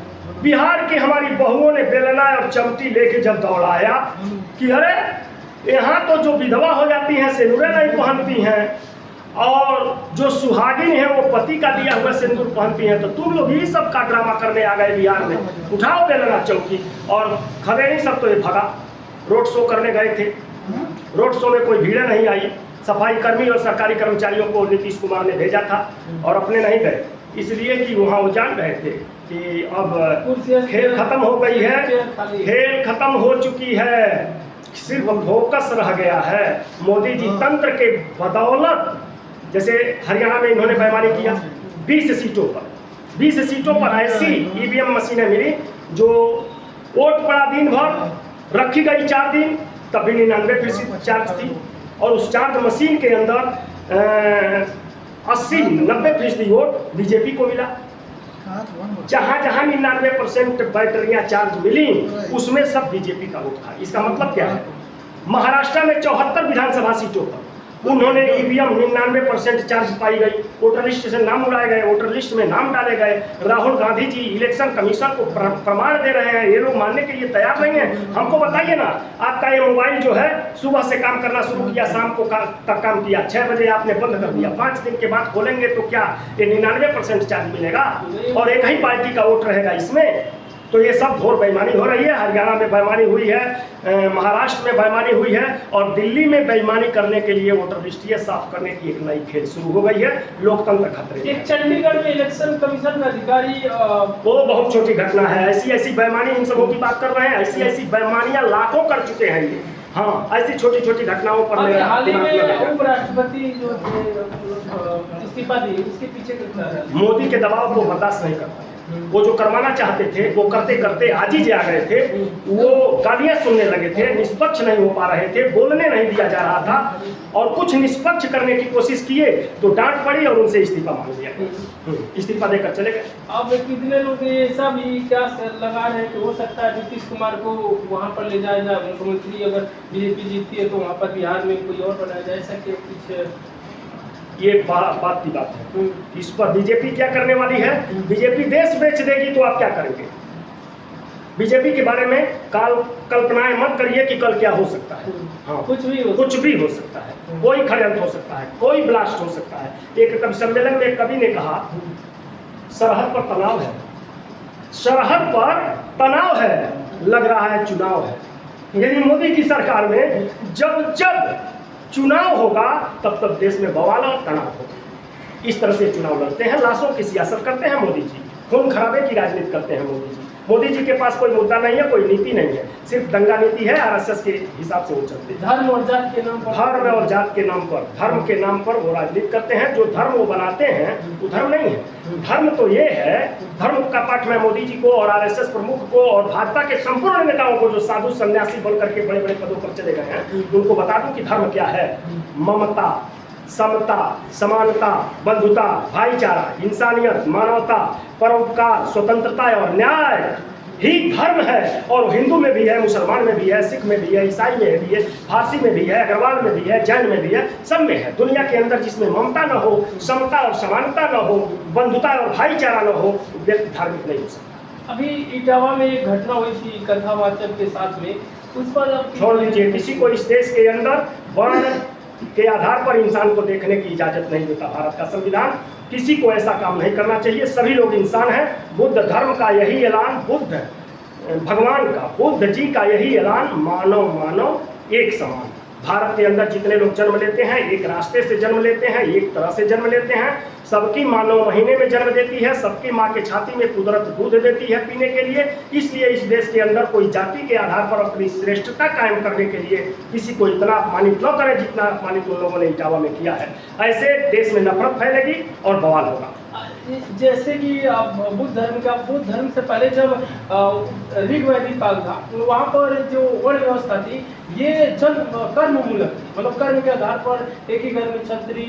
बिहार की हमारी बहुओं ने बेलना और चमटी लेके जब दौड़ाया कि अरे यहाँ तो जो विधवा हो जाती हैं सिंदूर नहीं पहनती हैं, और जो सुहागिन है वो पति का दिया हुआ सिंदूर पहनती हैं, तो तुम लोग ही सब का ड्रामा करने आ गए बिहार में। उठाओ बेलना चौकी। और खबरें सब तो ये भगा, रोड शो करने गए थे, रोड शो में कोई भीड़ नहीं आई। सफाई कर्मी और सरकारी कर्मचारियों को नीतीश कुमार ने भेजा था और अपने नहीं गए, इसलिए कि वहाँ वो जान रहे थे कि अब खेल खत्म हो गई है, खेल खत्म हो चुकी है, सिर्फ फोकस रह गया है। मोदी जी तंत्र के बदौलत, जैसे हरियाणा में इन्होंने बेईमानी किया 20 सीटों पर ऐसी ईवीएम मशीनें मिली जो वोट पड़ा दिन भर, रखी गई 4 दिन, तभी 99% चार्ज थी, और उस चार्ज मशीन के अंदर 80-90% वोट बीजेपी को मिला। जहां जहां 99% बैटरियां चार्ज मिली उसमें सब बीजेपी का वोट था। इसका मतलब क्या है? महाराष्ट्र में 74 विधानसभा सीटों पर उन्होंने ईवीएम 99% चार्ज पाई गई, वोटर लिस्ट से नाम उड़ाए गए, वोटर लिस्ट में नाम डाले गए। राहुल गांधी जी इलेक्शन कमीशन को प्रमाण दे रहे हैं, ये लोग मानने के लिए तैयार नहीं है। हमको बताइए ना, आपका ये मोबाइल जो है सुबह से काम करना शुरू किया, शाम को तक काम किया, 6 बजे आपने बंद कर दिया, 5 दिन के बाद खोलेंगे तो क्या ये 99% चार्ज मिलेगा और एक ही पार्टी का वोट रहेगा इसमें? तो ये सब घोर बेईमानी हो रही है। हरियाणा में बेईमानी हुई है, महाराष्ट्र में बेईमानी हुई है, और दिल्ली में बेईमानी करने के लिए वोटर लिस्ट साफ करने की एक नई खेल शुरू हो गई है। लोकतंत्र खतरे में। एक चंडीगढ़ में इलेक्शन कमीशन का अधिकारी, वो बहुत छोटी घटना है। ऐसी बेईमानी इन सबों की बात कर रहे हैं, ऐसी बेईमानियां लाखों कर चुके हैं ये। हाँ, ऐसी छोटी छोटी घटनाओं पर हाल ही में उपराष्ट्रपति जो थे इस्तीफा दिए, उसके पीछे क्या है? मोदी के दबाव को बर्दाश्त नहीं करता है। वो जो करवाना चाहते थे वो करते करते आजीज आ गए थे, वो गालियां सुनने लगे थे, निष्पक्ष नहीं हो पा रहे थे, बोलने नहीं दिया जा रहा था, और कुछ निष्पक्ष करने की कोशिश किए तो डांट पड़ी और उनसे इस्तीफा मांग लिया। इस्तीफा देकर चले गए। अब कितने लोग ऐसा भी क्या लगा रहे हैं कि हो सकता है नीतीश कुमार को वहाँ पर ले जाया जाए, मुख्यमंत्री अगर बीजेपी जीतती है तो वहाँ पर बिहार में कोई और बनाया जाए, ऐसा कि कुछ ये बात की बात है। इस पर बीजेपी क्या करने वाली है? बीजेपी देश बेच देगी तो आप क्या करेंगे? बीजेपी के बारे में कल्पनाएं मत करिए कि कल क्या हो सकता है। हाँ, कुछ भी हो सकता है, कोई षड्यंत्र हो सकता है, कोई ब्लास्ट हो सकता है। एक कवि सम्मेलन में कवि ने कहा, सरहद पर तनाव है, सरहद पर तनाव है, लग रहा है चुनाव है। यदि मोदी की सरकार में जब जब चुनाव होगा तब तब देश में बवाल और तनाव होगा। इस तरह से चुनाव लड़ते हैं, लाशों की सियासत करते हैं मोदी जी, खून खराबे की राजनीति करते हैं मोदी जी। मोदी जी के पास कोई मुद्दा नहीं है, कोई नीति नहीं है, सिर्फ दंगा नीति है। आरएसएस के हिसाब से वो चलते हैं। धर्म और जात के नाम पर, धर्म और जात के नाम पर, धर्म के नाम पर वो राजनीति करते हैं। जो धर्म वो बनाते हैं वो धर्म नहीं है। धर्म तो ये है, धर्म का पाठ मैं मोदी जी को और आरएसएस प्रमुख को और भाजपा के संपूर्ण नेताओं को जो साधु सन्यासी बन करके बड़े बड़े पदों पर चले गए हैं, उनको बता दूं कि धर्म क्या है। ममता, समता, समानता, बंधुता, भाईचारा, इंसानियत, मानवता, परोपकार, स्वतंत्रता और न्याय ही धर्म है। और हिंदू में भी है, मुसलमान में भी है, सिख में भी है, ईसाई में भी है, फारसी में भी है, अग्रवाल में भी है, जैन में भी है, सब में है। दुनिया के अंदर जिसमें ममता न हो, समता और समानता न हो, बंधुता और भाईचारा न हो, व्यक्ति धार्मिक नहीं हो सकता। अभी इटावा में एक घटना हुई थी कथावाचक के साथ में, उस पर आप छोड़ लीजिए। किसी को इस देश के अंदर वर्ण के आधार पर इंसान को देखने की इजाजत नहीं देता भारत का संविधान। किसी को ऐसा काम नहीं करना चाहिए। सभी लोग इंसान हैं। बुद्ध धर्म का यही ऐलान, बुद्ध भगवान का, बुद्ध जी का यही ऐलान, मानव मानव एक समान। भारत के अंदर जितने लोग जन्म लेते हैं, एक रास्ते से जन्म लेते हैं, एक तरह से जन्म लेते हैं। सबकी माँ 9 महीने में जन्म देती है, सबकी माँ के छाती में कुदरत दूध देती है पीने के लिए। इसलिए इस देश के अंदर कोई जाति के आधार पर अपनी श्रेष्ठता कायम करने के लिए किसी को इतना अपमानित न करे जितना अपमानित उन लोगों ने इटावा में किया है। ऐसे देश में नफरत फैलेगी और बवाल होगा। जैसे कि बुद्ध धर्म से पहले जब ऋग्वैदिक काल था, वहाँ पर जो वर्ण व्यवस्था थी ये कर्म मूलक थी, मतलब कर्म के आधार पर एक ही घर में क्षत्रिय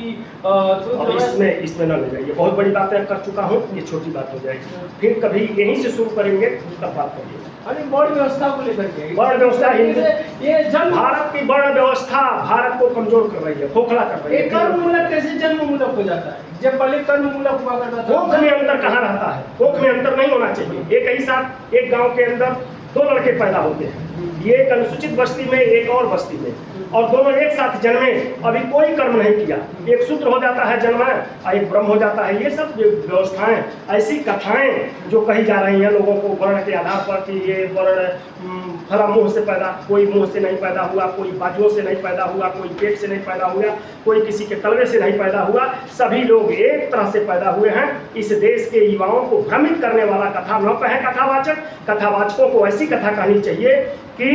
इसमें न ले जाइए, बहुत बड़ी बातें कर चुका हूँ, ये छोटी बात हो जाएगी। फिर कभी यहीं से शुरू करेंगे तब बात करिए। अरे वर्ण व्यवस्था को लेकर के, वर्ण व्यवस्था ये भारत की वर्ण व्यवस्था भारत को कमजोर कर रही है, खोखला कर रही है। कर्म मूलक कैसे जन्म मूलक हो जाता है? जब पहले कर्म मूलक हुआ करता था। कोख में अंतर कहाँ रहता है? कोख में अंतर नहीं होना चाहिए। एक ही साथ एक गांव के अंदर 2 लड़के पैदा होते हैं, ये एक अनुसूचित बस्ती में, एक और बस्ती में, और दोनों एक साथ जन्मे, अभी कोई कर्म नहीं किया, एक शूद्र हो जाता है जन्म और एक ब्रह्म हो जाता है। ये सब व्यवस्थाएं, ऐसी कथाएं जो कही जा रही हैं लोगों को वर्ण के आधार पर कि ये वर्ण फला मुंह से पैदा, कोई मुंह से नहीं पैदा हुआ, कोई बाजुओं से नहीं पैदा हुआ, कोई पेट से नहीं पैदा हुआ, कोई किसी के तलवे से नहीं पैदा हुआ, सभी लोग एक तरह से पैदा हुए हैं। इस देश के युवाओं को भ्रमित करने वाला कथा न कहें कथावाचक। कथावाचकों को ऐसी कथा कहनी चाहिए कि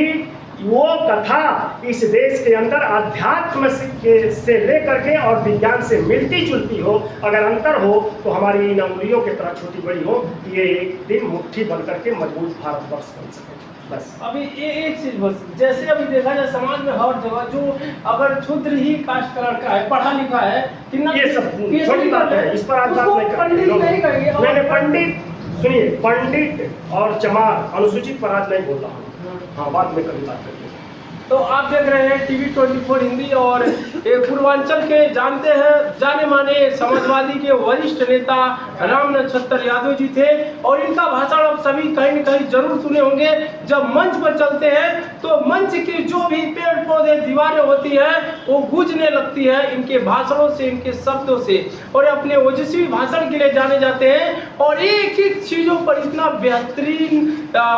वो कथा इस देश के अंदर अध्यात्म से लेकर के और विज्ञान से मिलती जुलती हो। अगर अंतर हो तो हमारी इन अंगुलियों की तरह छोटी बड़ी हो, ये एक दिन मुट्ठी बन करके मजबूत भारतवर्ष बन सके। बस अभी एक चीज बस, जैसे अभी देखा जाए समाज में हर जगह जो अगर क्षुद्र ही कास्ट का लड़का है, पढ़ा लिखा है, ये सब छोटी बात है, इस पर आज बात नहीं करेंगे। मैंने पंडित सुनिए, पंडित और चमार अनुसूचित पर आज नहीं बोल रहा हूँ। हाँ, बाद में कभी बात करेंगे। तो आप देख रहे हैं टीवी 24 हिंदी, और पूर्वांचल के जानते हैं जाने माने समाजवादी के वरिष्ठ नेता राम नक्षत्र यादव जी थे, और इनका भाषण आप सभी कहीं न कहीं जरूर सुने होंगे। जब मंच पर चलते हैं तो मंच की जो भी पेड़ पौधे दीवारें होती हैं वो गूंजने लगती है इनके भाषणों से, इनके शब्दों से, और अपने ओजस्वी भाषण के लिए जाने जाते हैं। और एक एक चीज़ों पर इतना बेहतरीन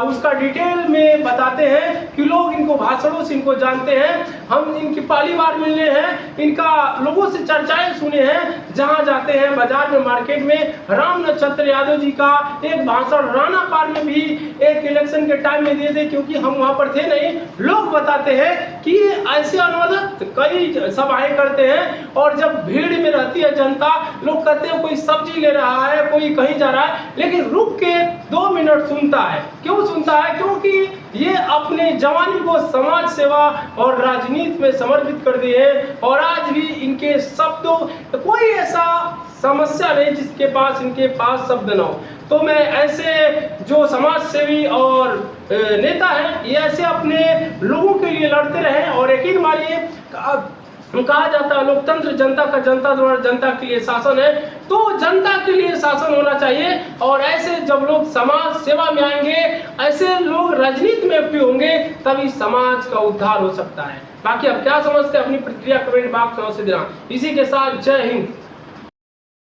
उसका डिटेल में बताते हैं कि लोग इनको भाषणों से इनको जानते हैं। हम इनकी पहली बार मिलने हैं, इनका लोगों से चर्चाएं सुने हैं, जहां जाते हैं बाजार में, मार्केट में। राम नक्षत्र यादव जी का एक भाषण राणा पार में भी एक इलेक्शन के टाइम में दिए थे, क्योंकि हम वहां पर थे नहीं। लोग बताते हैं कि ऐसे अनुवादक कई सभाएं करते हैं और जब भीड़ में रहती है जनता, लोग कहते हैं कोई सब्जी ले रहा है, कोई कहीं जा रहा है, लेकिन रुक के 2 मिनट सुनता है। क्यों सुनता है? क्योंकि ये अपने जवानी को समाज सेवा और राजनीति में समर्पित कर दिए हैं और आज भी इनके शब्दों कोई ऐसा समस्या नहीं जिसके पास इनके पास शब्द न हो। तो मैं ऐसे जो समाज सेवी और नेता हैं, ये ऐसे अपने लोगों के लिए लड़ते रहे। और यकीन मानिए, कहा जाता है लोकतंत्र जनता का, जनता द्वारा जनता के लिए शासन है, तो जनता के लिए शासन होना चाहिए। और ऐसे जब लोग समाज सेवा में आएंगे, ऐसे लोग राजनीति में एक्टिव होंगे, तभी समाज का उद्धार हो सकता है। बाकी अब क्या समझते हैं, अपनी प्रतिक्रिया कमेंट बॉक्स में अवश्य देना। इसी के साथ जय हिंद।